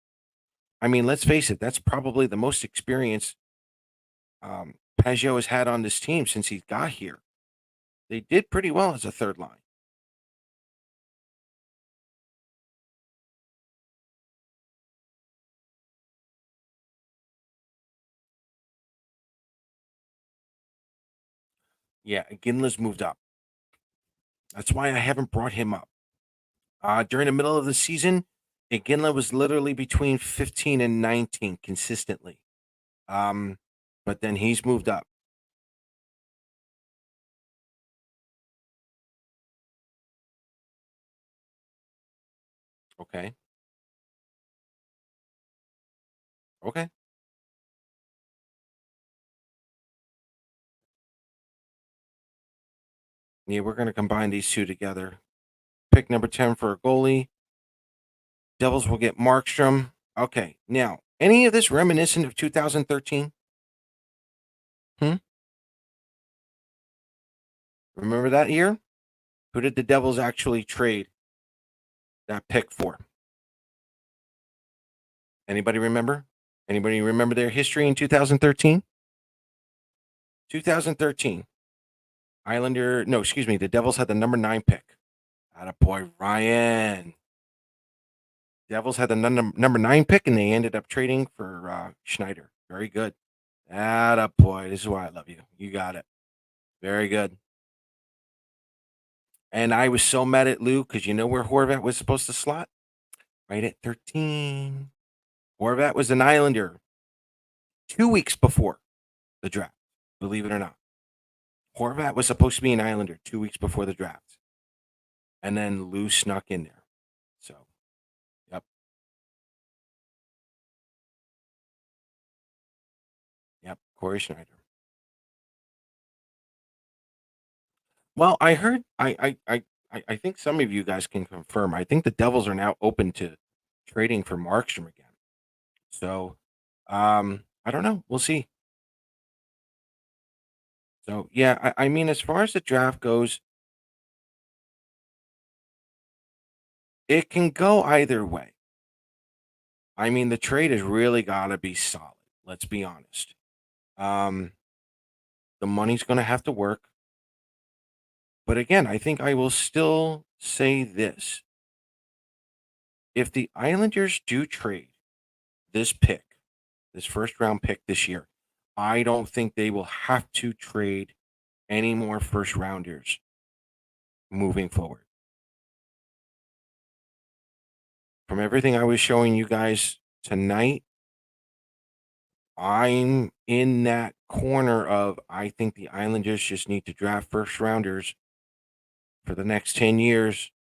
I mean, let's face it. That's probably the most experience Pajot has had on this team since he got here. They did pretty well as a third line. Yeah, Ginla's moved up. That's why I haven't brought him up. During the middle of the season, Iginla was literally between 15 and 19 consistently. Um, but then he's moved up. Okay. Okay. Yeah, we're going to combine these two together. Pick number 10 for a goalie. Devils will get Markstrom. Okay. Now, any of this reminiscent of 2013? Hmm? Remember that year? Who did the Devils actually trade that pick for? Anybody remember? Anybody remember their history in 2013? 2013. The Devils had the number 9 pick. Attaboy, Ryan. Devils had the number 9 pick, and they ended up trading for Schneider. Very good. Attaboy. This is why I love you. You got it. Very good. And I was so mad at Lou because you know where Horvat was supposed to slot? Right at 13. Horvat was an Islander 2 weeks before the draft, believe it or not. Horvat was supposed to be an Islander 2 weeks before the draft. And then Lou snuck in there. So, yep. Yep. Corey Schneider. Well, I heard I think some of you guys can confirm. I think the Devils are now open to trading for Markstrom again. So, I don't know. We'll see. So, yeah, I mean, as far as the draft goes, it can go either way. I mean, the trade has really got to be solid. Let's be honest. Um, the money's going to have to work. But again, I think I will still say this. If the Islanders do trade this pick, this first round pick this year, I don't think they will have to trade any more first rounders moving forward. From everything I was showing you guys tonight, I'm in that corner of I think the Islanders just need to draft first rounders for the next 10 years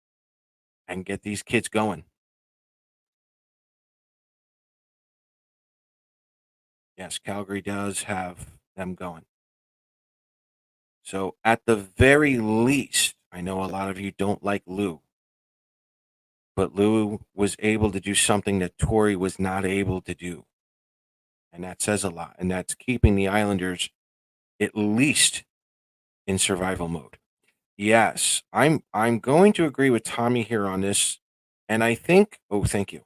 and get these kids going. Yes, Calgary does have them going. So at the very least, I know a lot of you don't like Lou, but Lou was able to do something that Torrey was not able to do. And that says a lot. And that's keeping the Islanders at least in survival mode. Yes, I'm going to agree with Tommy here on this. And I think, oh, thank you.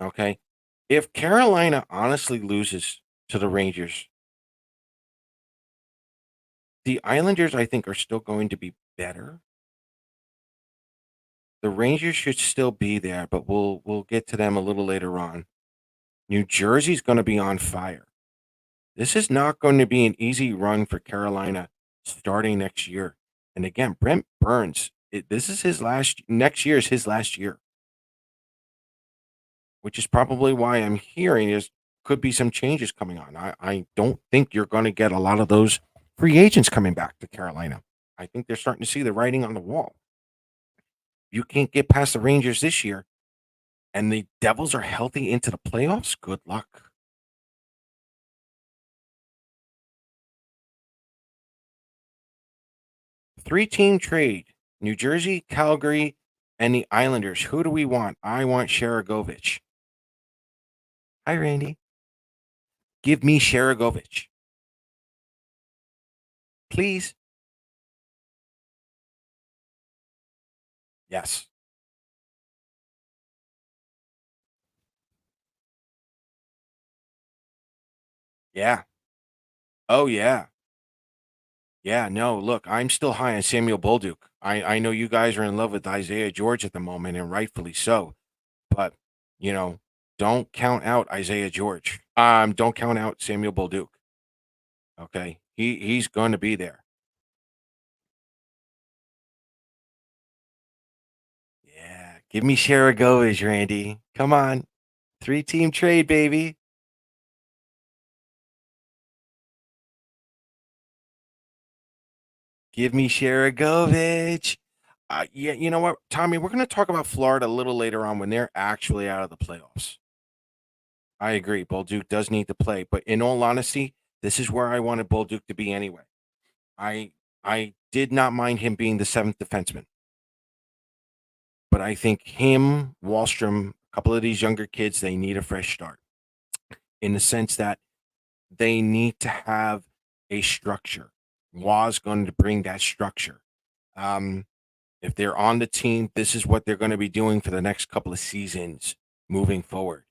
Okay. If Carolina honestly loses to the Rangers, the Islanders, I think, are still going to be better. The Rangers should still be there, but we'll get to them a little later on. New Jersey's going to be on fire. This is not going to be an easy run for Carolina starting next year. And again, Brent Burns, this is his next year is his last year, which is probably why I'm hearing is could be some changes coming on. I don't think you're going to get a lot of those free agents coming back to Carolina. I think they're starting to see the writing on the wall. You can't get past the Rangers this year, and the Devils are healthy into the playoffs. Good luck. Three-team trade: New Jersey, Calgary, and the Islanders. Who do we want? I want Sharagovich. Hi, Randy. Give me Sharagovich. Please. Yes. Yeah. Oh, yeah. Yeah, no, look, I'm still high on Samuel Bolduc. I know you guys are in love with Isaiah George at the moment, and rightfully so. But, you know, don't count out Isaiah George. Don't count out Samuel Bolduc. Okay. He's going to be there. Yeah. Give me Sharagovich, Randy. Come on. Three-team trade, baby. Give me Sharagovich. Yeah, you know what, Tommy? We're going to talk about Florida a little later on when they're actually out of the playoffs. I agree. Bolduc does need to play, but in all honesty, this is where I wanted Bolduc to be anyway. I I did not mind him being the seventh defenseman, but I think him, Wallstrom, a couple of these younger kids, they need a fresh start in the sense that they need to have a structure. Wa's going to bring that structure. Um, if they're on the team, this is what they're going to be doing for the next couple of seasons moving forward.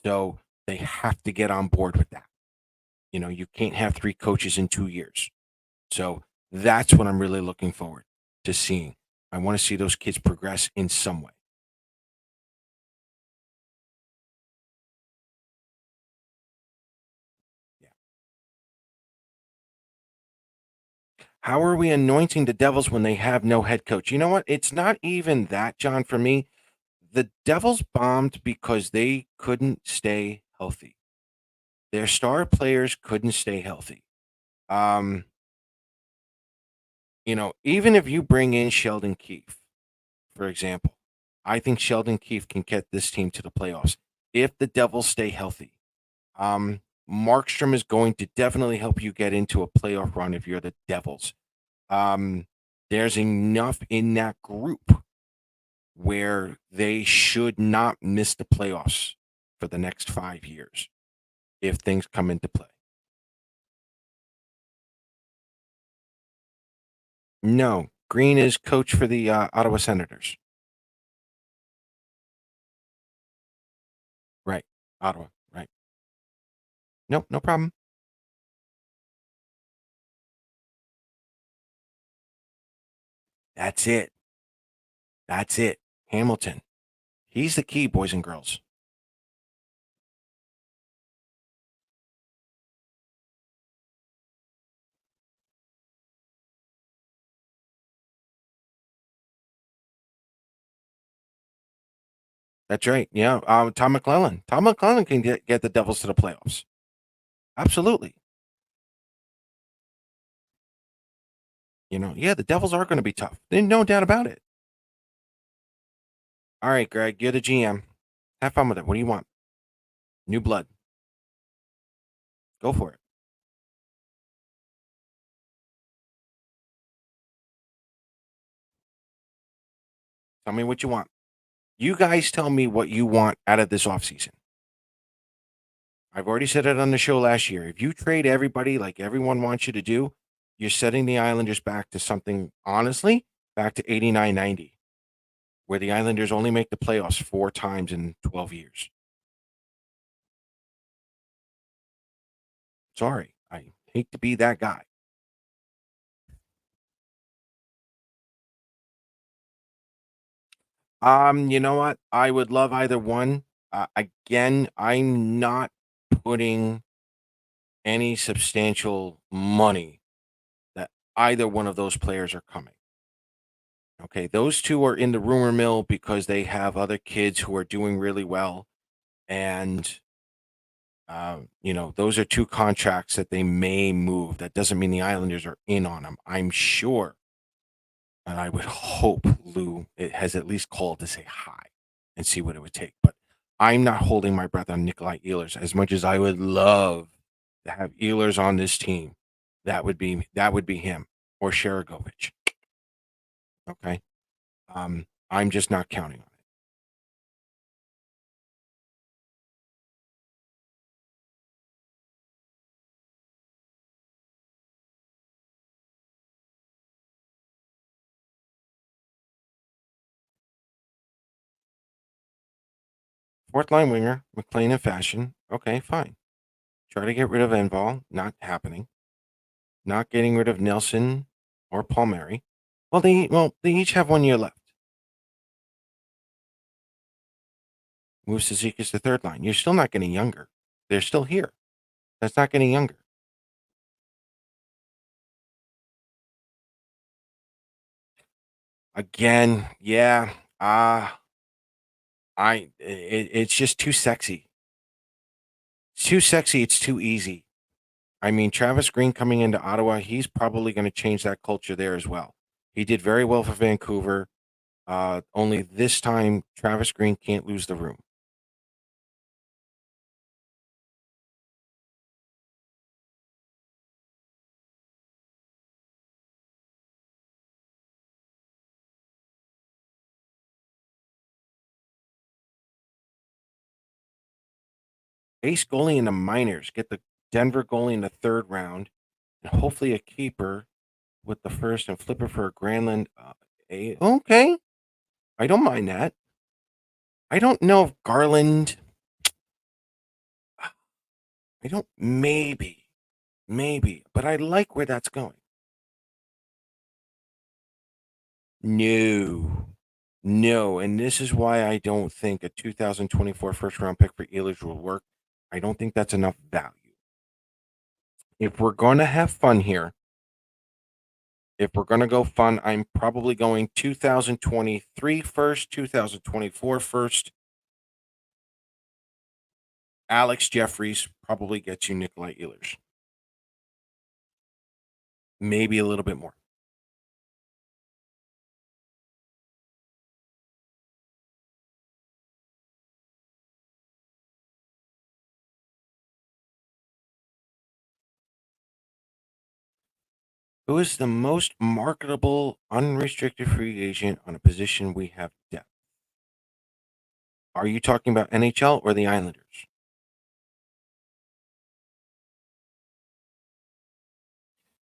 So they have to get on board with that. You know, you can't have three coaches in 2 years. So that's what I'm really looking forward to seeing. I want to see those kids progress in some way. Yeah. How are we anointing the Devils when they have no head coach? You know what? It's not even that, John, for me. The Devils bombed because they couldn't stay healthy. Their star players couldn't stay healthy. Um, even if you bring in Sheldon Keefe, for example, I think Sheldon Keefe can get this team to the playoffs if the Devils stay healthy. Um, Markstrom is going to definitely help you get into a playoff run if you're the Devils. Um, there's enough in that group where they should not miss the playoffs for the next 5 years if things come into play. No, Green is coach for the Ottawa Senators. Right. Ottawa. Right. Nope, no problem. That's it. That's it. Hamilton. He's the key, boys and girls. That's right. Yeah. Tom McClellan. Tom McClellan can get the Devils to the playoffs. Absolutely. Yeah, the Devils are going to be tough. There's no doubt about it. All right, Greg, you're the GM. Have fun with it. What do you want? New blood. Go for it. Tell me what you want. You guys tell me what you want out of this offseason. I've already said it on the show last year. If you trade everybody like everyone wants you to do, you're setting the Islanders back to something, honestly, back to 89 90, where the Islanders only make the playoffs 4 times in 12 years. Sorry. I hate to be that guy. You know what? I would love either one. Again, I'm not putting any substantial money that either one of those players are coming. Okay, those two are in the rumor mill because they have other kids who are doing really well, and those are two contracts that they may move. That doesn't mean the Islanders are in on them. I'm sure, and I would hope Lou it has at least called to say hi and see what it would take. But I'm not holding my breath on Nikolai Ehlers as much as I would love to have Ehlers on this team. That would be him or Sharagovich. Okay. I'm just not counting on it. Fourth line winger, McLean and Fashion. Okay, fine. Try to get rid of Enval. Not happening. Not getting rid of Nelson or Palmieri. Well, they each have 1 year left. Move Zizekas to third line. You're still not getting younger. They're still here. That's not getting younger. Again, yeah. It's just too sexy. It's too sexy. It's too easy. I mean, Travis Green coming into Ottawa, he's probably going to change that culture there as well. He did very well for Vancouver. Only this time, Travis Green can't lose the room. Ace goalie in the minors, get the Denver goalie in the third round, and hopefully a keeper with the first and flipper for a Granlund. Okay, I don't mind that. I don't know if Garland. I don't. Maybe, but I like where that's going. No, and this is why I don't think a 2024 first round pick for Ehlers will work. I don't think that's enough value. If we're going to have fun here, if we're going to go fun, I'm probably going 2023 first, 2024 first. Alex Jeffries probably gets you Nikolai Ehlers. Maybe a little bit more. Who is the most marketable unrestricted free agent on a position we have depth? Are you talking about NHL or the Islanders?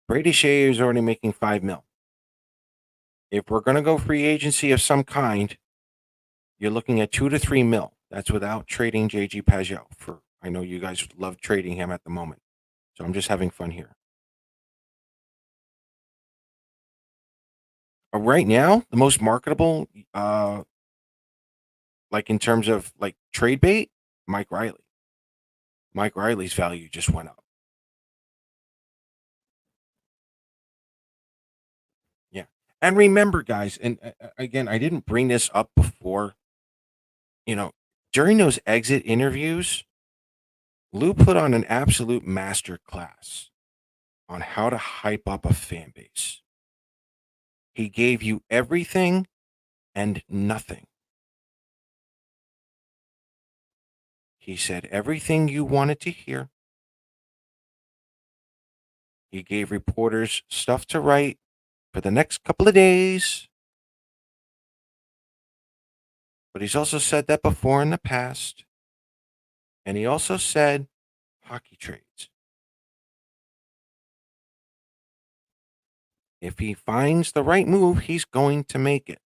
Brady Shea is already making $5 million. If we're going to go free agency of some kind, you're looking at $2 to $3 million. That's without trading JG Pageau. I know you guys love trading him at the moment, so I'm just having fun here. Right now, the most marketable, like in terms of like trade bait, Mike Riley. Mike Riley's value just went up. Yeah. And remember, guys, and again, I didn't bring this up before. During those exit interviews, Lou put on an absolute master class on how to hype up a fan base. He gave you everything and nothing. He said everything you wanted to hear. He gave reporters stuff to write for the next couple of days. But he's also said that before in the past. And he also said hockey trades. If he finds the right move, he's going to make it.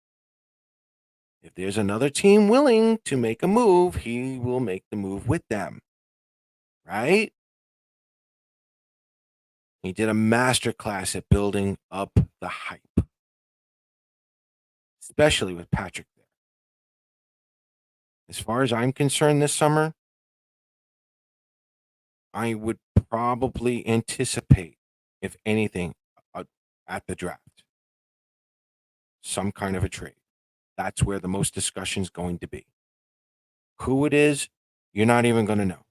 If there's another team willing to make a move, he will make the move with them. Right? He did a master class at building up the hype, especially with Patrick there. As far as I'm concerned this summer, I would probably anticipate, if anything, at the draft, some kind of a trade. That's where the most discussion is going to be. Who it is, you're not even going to know.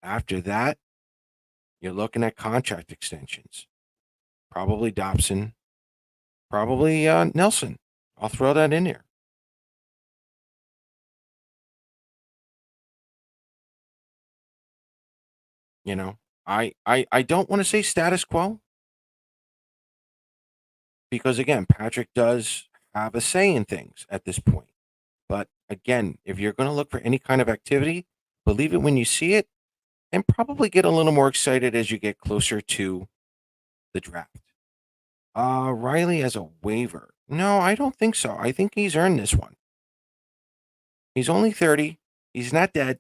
After that, you're looking at contract extensions. Probably Dobson, probably Nelson. I'll throw that in there. I don't want to say status quo because, again, Patrick does have a say in things at this point. But again, if you're going to look for any kind of activity, believe it when you see it and probably get a little more excited as you get closer to the draft. Riley as a waiver. No, I don't think so. I think he's earned this one. He's only 30. He's not dead.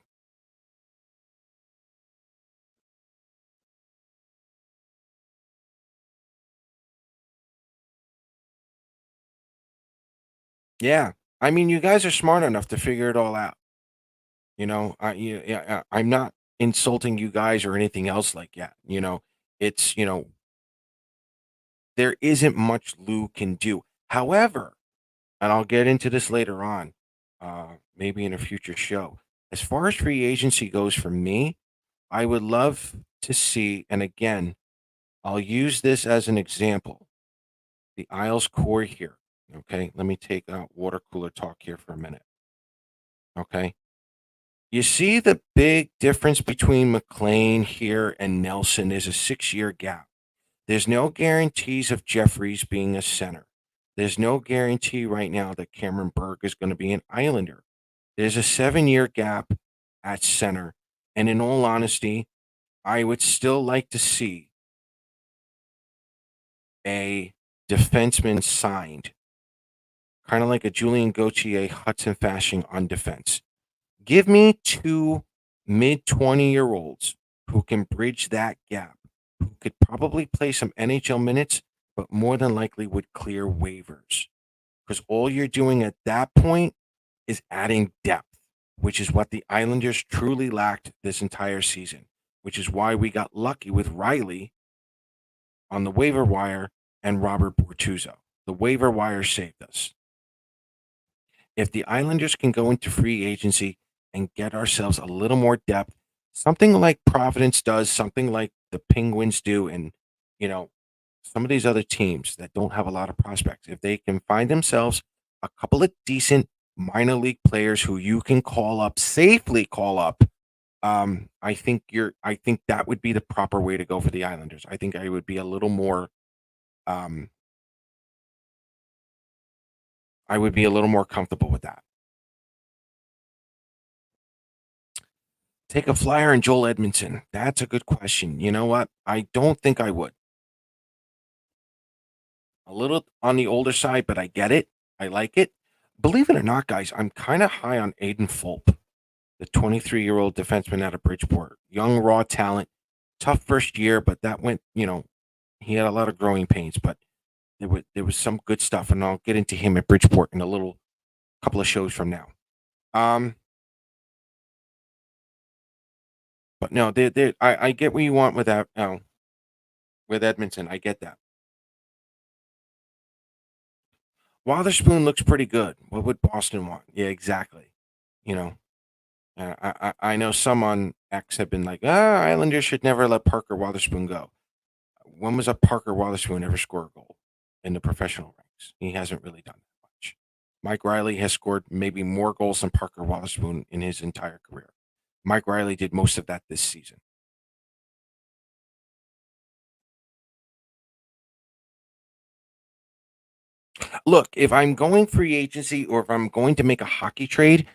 Yeah. I mean, you guys are smart enough to figure it all out. I'm not insulting you guys or anything else like that. It's, there isn't much Lou can do. However, and I'll get into this later on, maybe in a future show. As far as free agency goes for me, I would love to see, and again, I'll use this as an example. The Isles core here. Okay, let me take out water cooler talk here for a minute. Okay, you see the big difference between McLean here and Nelson is a 6-year gap. There's no guarantees of Jeffries being a center. There's no guarantee right now that Cameron Berg is going to be an Islander. There's a 7-year gap at center. And in all honesty, I would still like to see a defenseman signed, kind of like a Julian Gauthier Hudson fashion on defense. Give me 2 mid-20-year-olds who can bridge that gap, who could probably play some NHL minutes, but more than likely would clear waivers. Because all you're doing at that point is adding depth, which is what the Islanders truly lacked this entire season, which is why we got lucky with Riley on the waiver wire and Robert Bortuzzo. The waiver wire saved us. If the Islanders can go into free agency and get ourselves a little more depth, something like Providence does, something like the Penguins do, and, some of these other teams that don't have a lot of prospects, if they can find themselves a couple of decent minor league players who you can safely call up, I think that would be the proper way to go for the Islanders. I think I would be a little more I would be a little more comfortable with that. Take a flyer on Joel Edmondson. That's a good question. You know what? I don't think I would. A little on the older side, but I get it. I like it. Believe it or not, guys, I'm kind of high on Aiden Fulp, the 23-year-old defenseman out of Bridgeport. Young, raw talent. Tough first year, but that went, he had a lot of growing pains, but there was some good stuff, and I'll get into him at Bridgeport in a little couple of shows from now. But no, I get what you want with that. With Edmonton, I get that. Wotherspoon looks pretty good. What would Boston want? Yeah, exactly. You know, I know some on X have been like, Islanders should never let Parker Wotherspoon go. When was a Parker Wotherspoon ever score a goal in the professional ranks? He hasn't really done that much. Mike Riley has scored maybe more goals than Parker Wotherspoon in his entire career. Mike Riley did most of that this season. Look, if I'm going free agency or if I'm going to make a hockey trade,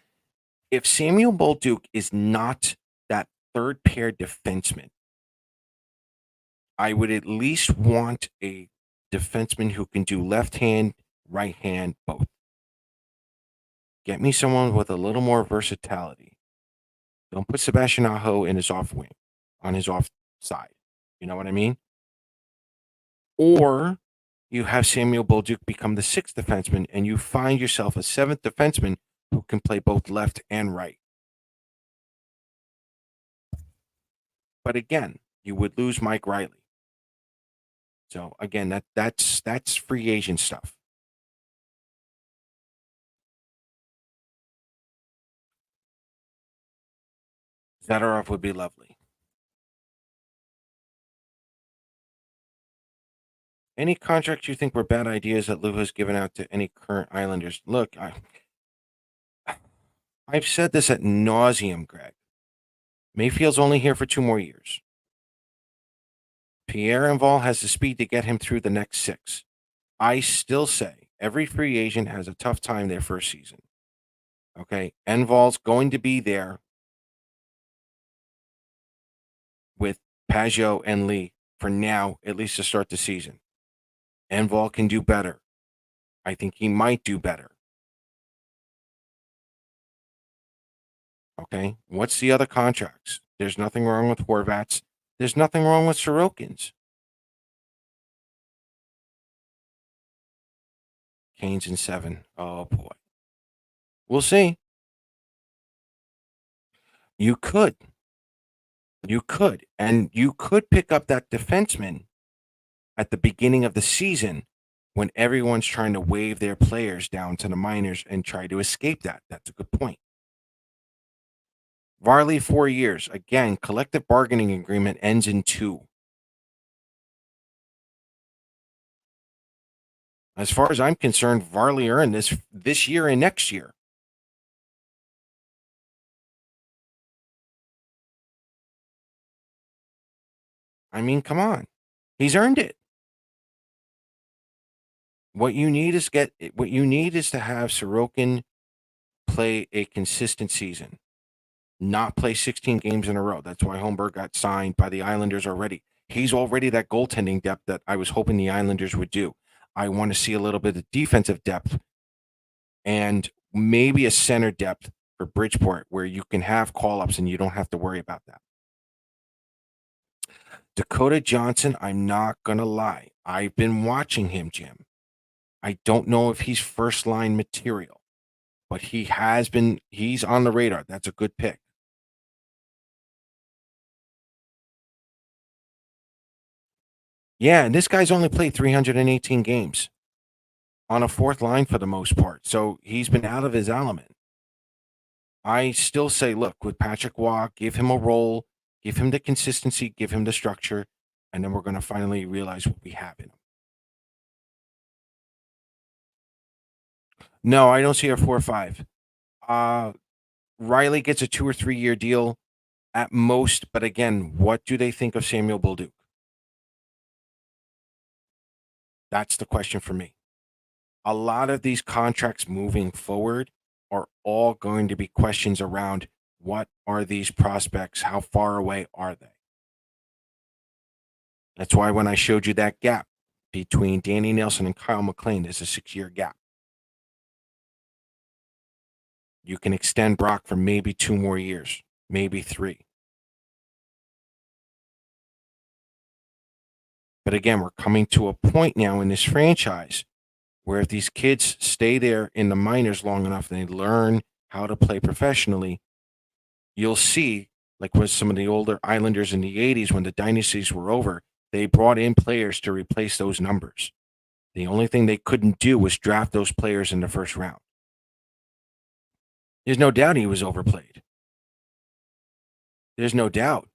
if Samuel Bolduc is not that third pair defenseman, I would at least want a defenseman who can do left hand, right hand, both. Get me someone with a little more versatility. Don't put Sebastian Aho in his off wing, on his off side. You know what I mean? Or you have Samuel Bolduc become the sixth defenseman and you find yourself a seventh defenseman who can play both left and right. But again, you would lose Mike Riley. So again, that's free agent stuff. Zadorov would be lovely. Any contracts you think were bad ideas that Lou has given out to any current Islanders? Look, I've said this ad nauseum, Greg. Mayfield's only here for 2 more years. Pierre Engvall has the speed to get him through the next 6. I still say every free agent has a tough time their first season. Okay, Engvall's going to be there with Pajot and Lee for now, at least to start the season. Engvall can do better. I think he might do better. Okay, what's the other contracts? There's nothing wrong with Horvats. There's nothing wrong with Sorokins. Canes in 7. Oh, boy. We'll see. You could. And you could pick up that defenseman at the beginning of the season when everyone's trying to wave their players down to the minors and try to escape that. That's a good point. Varley, 4 years. Again, collective bargaining agreement ends in 2. As far as I'm concerned, Varley earned this year and next year. I mean, come on. He's earned it. What you need is to have Sorokin play a consistent season, not play 16 games in a row. That's why Holmberg got signed by the Islanders already. He's already that goaltending depth that I was hoping the Islanders would do. I want to see a little bit of defensive depth and maybe a center depth for Bridgeport where you can have call-ups and you don't have to worry about that. Dakota Johnson, I'm not going to lie. I've been watching him, Jim. I don't know if he's first-line material, but he's on the radar. That's a good pick. Yeah, and this guy's only played 318 games on a fourth line for the most part. So he's been out of his element. I still say, look, with Patrick Waugh, give him a role, give him the consistency, give him the structure, and then we're going to finally realize what we have in him. No, I don't see a 4 or 5. Riley gets a 2 or 3 year deal at most, but again, what do they think of Samuel Bolduc? That's the question for me. A lot of these contracts moving forward are all going to be questions around what are these prospects? How far away are they? That's why when I showed you that gap between Danny Nelson and Kyle McLean, there's a 6-year gap. You can extend Brock for maybe 2 more years, maybe 3. But again, we're coming to a point now in this franchise where if these kids stay there in the minors long enough and they learn how to play professionally, you'll see, like with some of the older Islanders in the 80s when the dynasties were over, they brought in players to replace those numbers. The only thing they couldn't do was draft those players in the first round. There's no doubt he was overplayed. There's no doubt.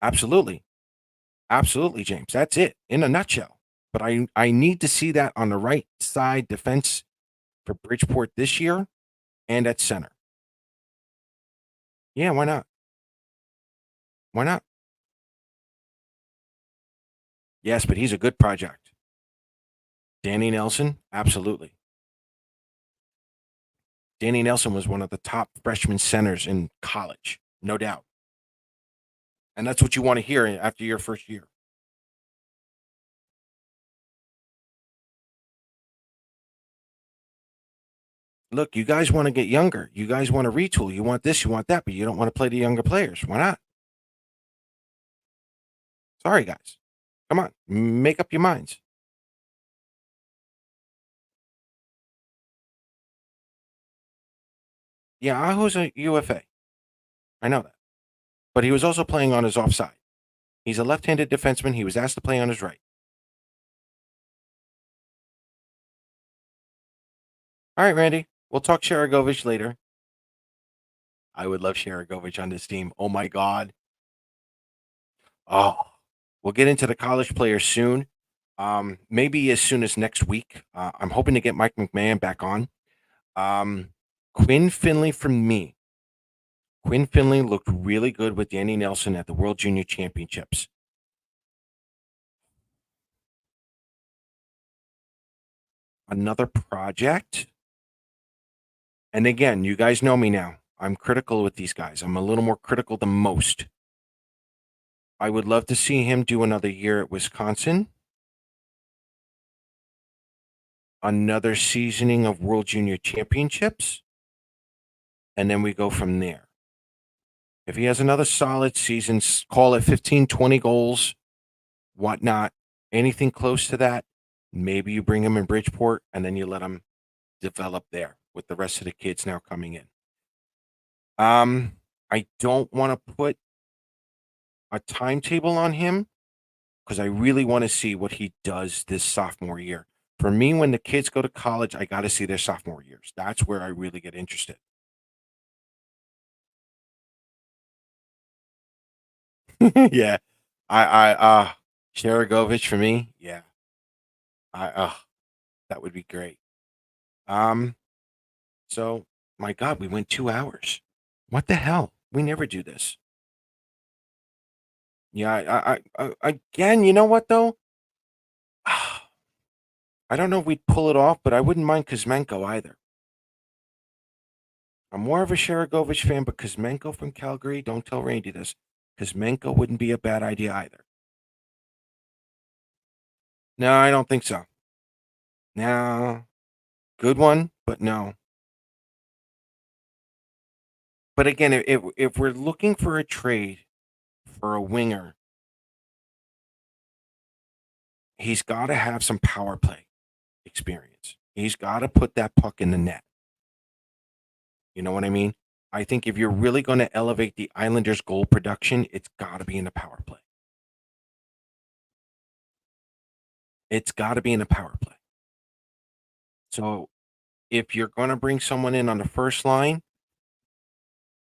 Absolutely. Absolutely, James. That's it in a nutshell. But I need to see that on the right side defense for Bridgeport this year and at center. Yeah, why not? Why not? Yes, but he's a good project. Danny Nelson, absolutely. Danny Nelson was one of the top freshman centers in college, no doubt. And that's what you want to hear after your first year. Look, you guys want to get younger. You guys want to retool. You want this, you want that, but you don't want to play the younger players. Why not? Sorry, guys. Come on, make up your minds. Yeah, Aho's a UFA. I know that. But he was also playing on his offside. He's a left-handed defenseman. He was asked to play on his right. All right, Randy. We'll talk Sharagovich later. I would love Sharagovich on this team. Oh my God. Oh, we'll get into the college players soon. Maybe as soon as next week. I'm hoping to get Mike McMahon back on. Quinn Finley from me. Quinn Finley looked really good with Danny Nelson at the World Junior Championships. Another project. And again, you guys know me now. I'm critical with these guys. I'm a little more critical than most. I would love to see him do another year at Wisconsin. Another seasoning of World Junior Championships. And then we go from there. If he has another solid season, call it 15, 20 goals, whatnot, anything close to that, maybe you bring him in Bridgeport and then you let him develop there with the rest of the kids now coming in. I don't want to put a timetable on him because I really want to see what he does this sophomore year. For me, when the kids go to college, I got to see their sophomore years. That's where I really get interested. Yeah. I Sharagovich for me. Yeah. That would be great. Um, so my God, we went 2 hours. What the hell? We never do this. Yeah, again, you know what though? I don't know if we'd pull it off, but I wouldn't mind Kuzmenko either. I'm more of a Sharagovich fan, but Kuzmenko from Calgary, don't tell Randy this. Kuzmenko wouldn't be a bad idea either. No, I don't think so. No. Good one, but no. But again, if we're looking for a trade for a winger, he's got to have some power play experience. He's got to put that puck in the net. You know what I mean? I think if you're really going to elevate the Islanders' goal production, it's got to be in the power play. It's got to be in the power play. So if you're going to bring someone in on the first line,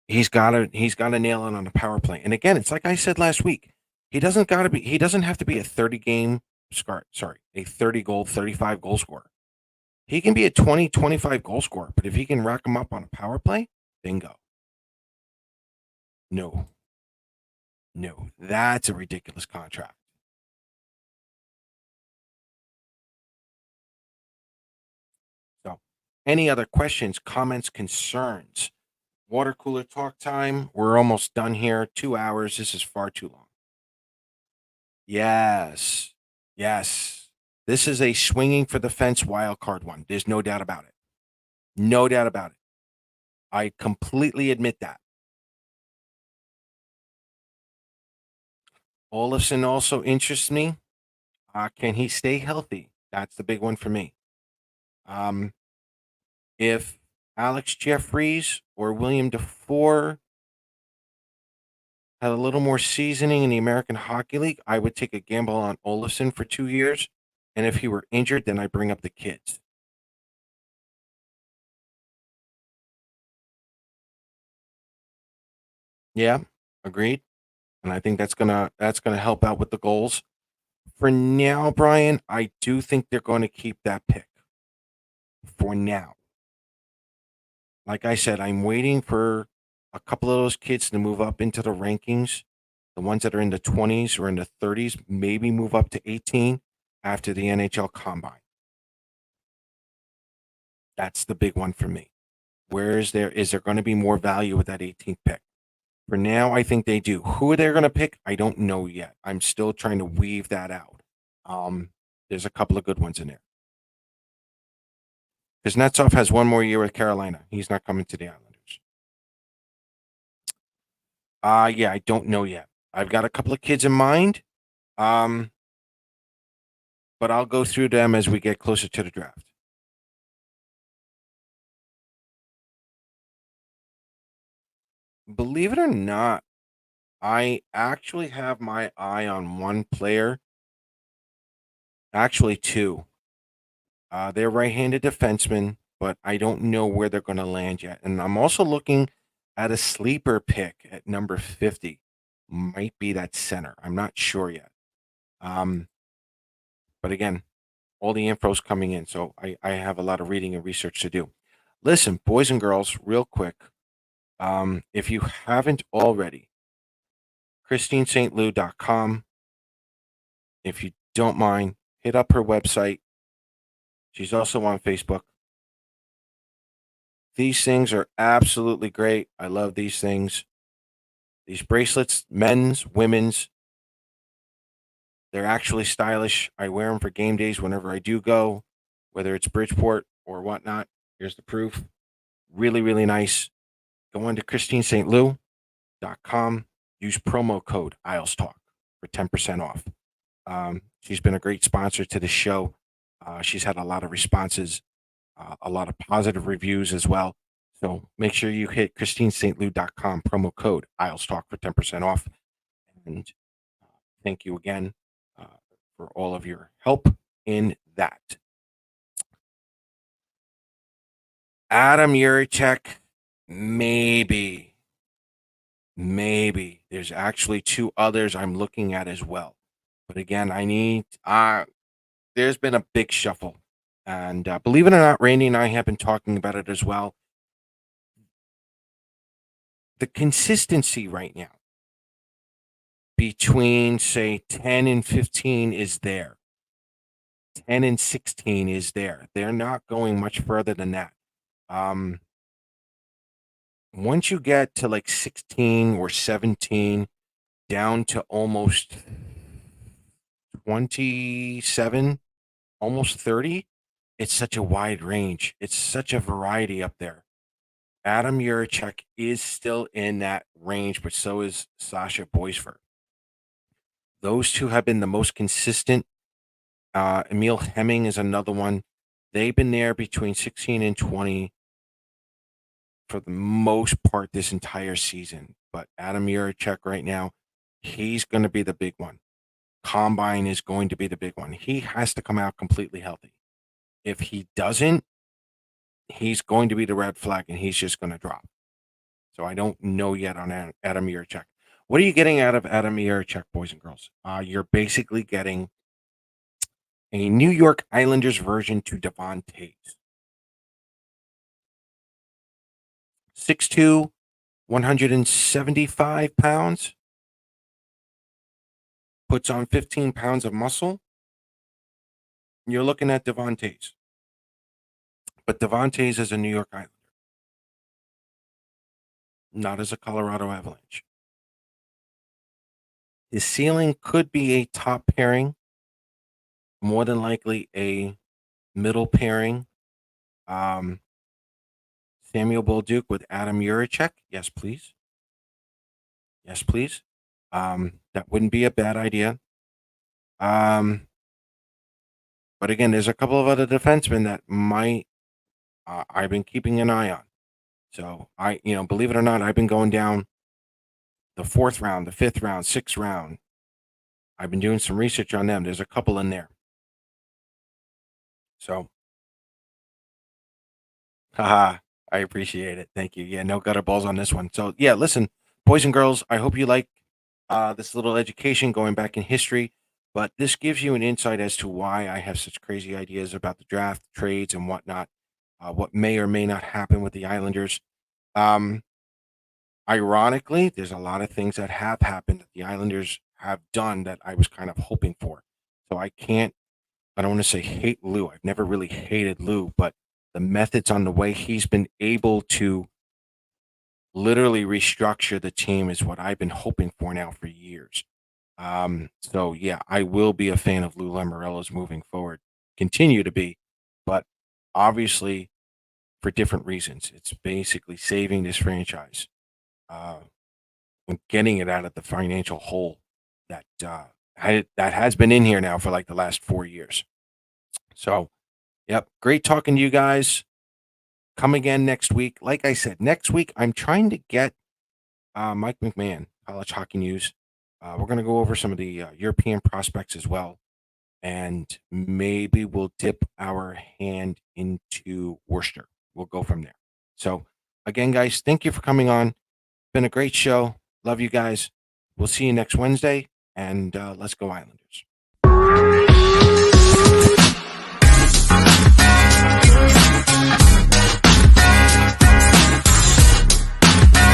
he's got to nail it on the power play. And again, it's like I said last week. He doesn't have to be a 30 game a 30 goal, 35 goal scorer. He can be a 20, 25 goal scorer, but if he can rack them up on a power play, bingo. No. No, that's a ridiculous contract. So, any other questions, comments, concerns? Water cooler talk time. We're almost done here. 2 hours. This is far too long. Yes. Yes. This is a swinging for the fence wild card one. There's no doubt about it. No doubt about it. I completely admit that. Olafson also interests me. Can he stay healthy? That's the big one for me. If Alex Jeffries or William DeFore had a little more seasoning in the American Hockey League, I would take a gamble on Olafson for 2 years. And if he were injured, then I bring up the kids. Yeah, agreed. And I think that's gonna help out with the goals. For now, Brian, I do think they're going to keep that pick. For now. Like I said, I'm waiting for a couple of those kids to move up into the rankings. The ones that are in the 20s or in the 30s, maybe move up to 18 after the NHL Combine. That's the big one for me. Where is there going to be more value with that 18th pick? For now, I think they do. Who they're going to pick, I don't know yet. I'm still trying to weave that out. There's a couple of good ones in there. Because Kuznetsov has one more year with Carolina. He's not coming to the Islanders. Yeah, I don't know yet. I've got a couple of kids in mind. But I'll go through them as we get closer to the draft. Believe it or not, I actually have my eye on one player. Actually, two. They're right-handed defensemen, but I don't know where they're going to land yet. And I'm also looking at a sleeper pick at number 50. Might be that center. I'm not sure yet. But again, all the info's coming in, so I have a lot of reading and research to do. Listen, boys and girls, real quick, if you haven't already, ChristineSt. If you don't mind, hit up her website. She's also on Facebook. These things are absolutely great. I love these things. These bracelets, men's, women's, they're actually stylish. I wear them for game days whenever I do go, whether it's Bridgeport or whatnot. Here's the proof. Really, really nice. Go on to ChristineSt. Use promo code IslesTalk for 10% off. She's been a great sponsor to the show. She's had a lot of responses, a lot of positive reviews as well. So make sure you hit ChristineSt. promo code IslesTalk for 10% off. And thank you again for all of your help in that. Adam Yurichek, maybe. Maybe there's actually two others I'm looking at as well. But again, there's been a big shuffle. And believe it or not, Randy and I have been talking about it as well. The consistency right now between, say, 10 and 15 is there. 10 and 16 is there. They're not going much further than that. Once you get to like 16 or 17, down to almost 27, almost 30, it's such a wide range. It's such a variety up there. Adam Yurachek is still in that range, but so is Sasha Boisford. Those two have been the most consistent. Emil Hemming is another one. They've been there between 16 and 20 for the most part this entire season. But Adam Yurachek right now, he's going to be the big one. Combine is going to be the big one. He has to come out completely healthy. If he doesn't, he's going to be the red flag and he's just going to drop. So I don't know yet on Adam Yurachek. What are you getting out of Adam Yurachek, boys and girls? You're basically getting a New York Islanders version to Devon Toews. 6'2", 175 pounds. Puts on 15 pounds of muscle. You're looking at Devon Toews. But Devon Toews is a New York Islander. Not as a Colorado Avalanche. His ceiling could be a top pairing. More than likely a middle pairing. Samuel Bolduc with Adam Yurachek. Yes, please. Yes, please. That wouldn't be a bad idea. But again, there's a couple of other defensemen that might I've been keeping an eye on. So believe it or not, I've been going down the 4th round, the 5th round, 6th round. I've been doing some research on them. There's a couple in there. So, haha, I appreciate it. Thank you. Yeah, no gutter balls on this one. So, yeah, listen, boys and girls, I hope you like this little education going back in history. But this gives you an insight as to why I have such crazy ideas about the draft, trades, and whatnot. What may or may not happen with the Islanders. Ironically, there's a lot of things that have happened that the Islanders have done that I was kind of hoping for. So I don't want to say hate Lou. I've never really hated Lou, but the methods on the way he's been able to literally restructure the team is what I've been hoping for now for years. So yeah, I will be a fan of Lou Lamoriello's moving forward, continue to be, but obviously for different reasons. It's basically saving this franchise, and getting it out of the financial hole that has been in here now for like the last 4 years. So, yep, great talking to you guys. Come again next week. Like I said, next week I'm trying to get Mike McMahon, College Hockey News. We're going to go over some of the European prospects as well. And maybe we'll dip our hand into Worcester. We'll go from there. So, again, guys, thank you for coming on. Been a great show. Love you guys. We'll see you next Wednesday. And let's go Islanders.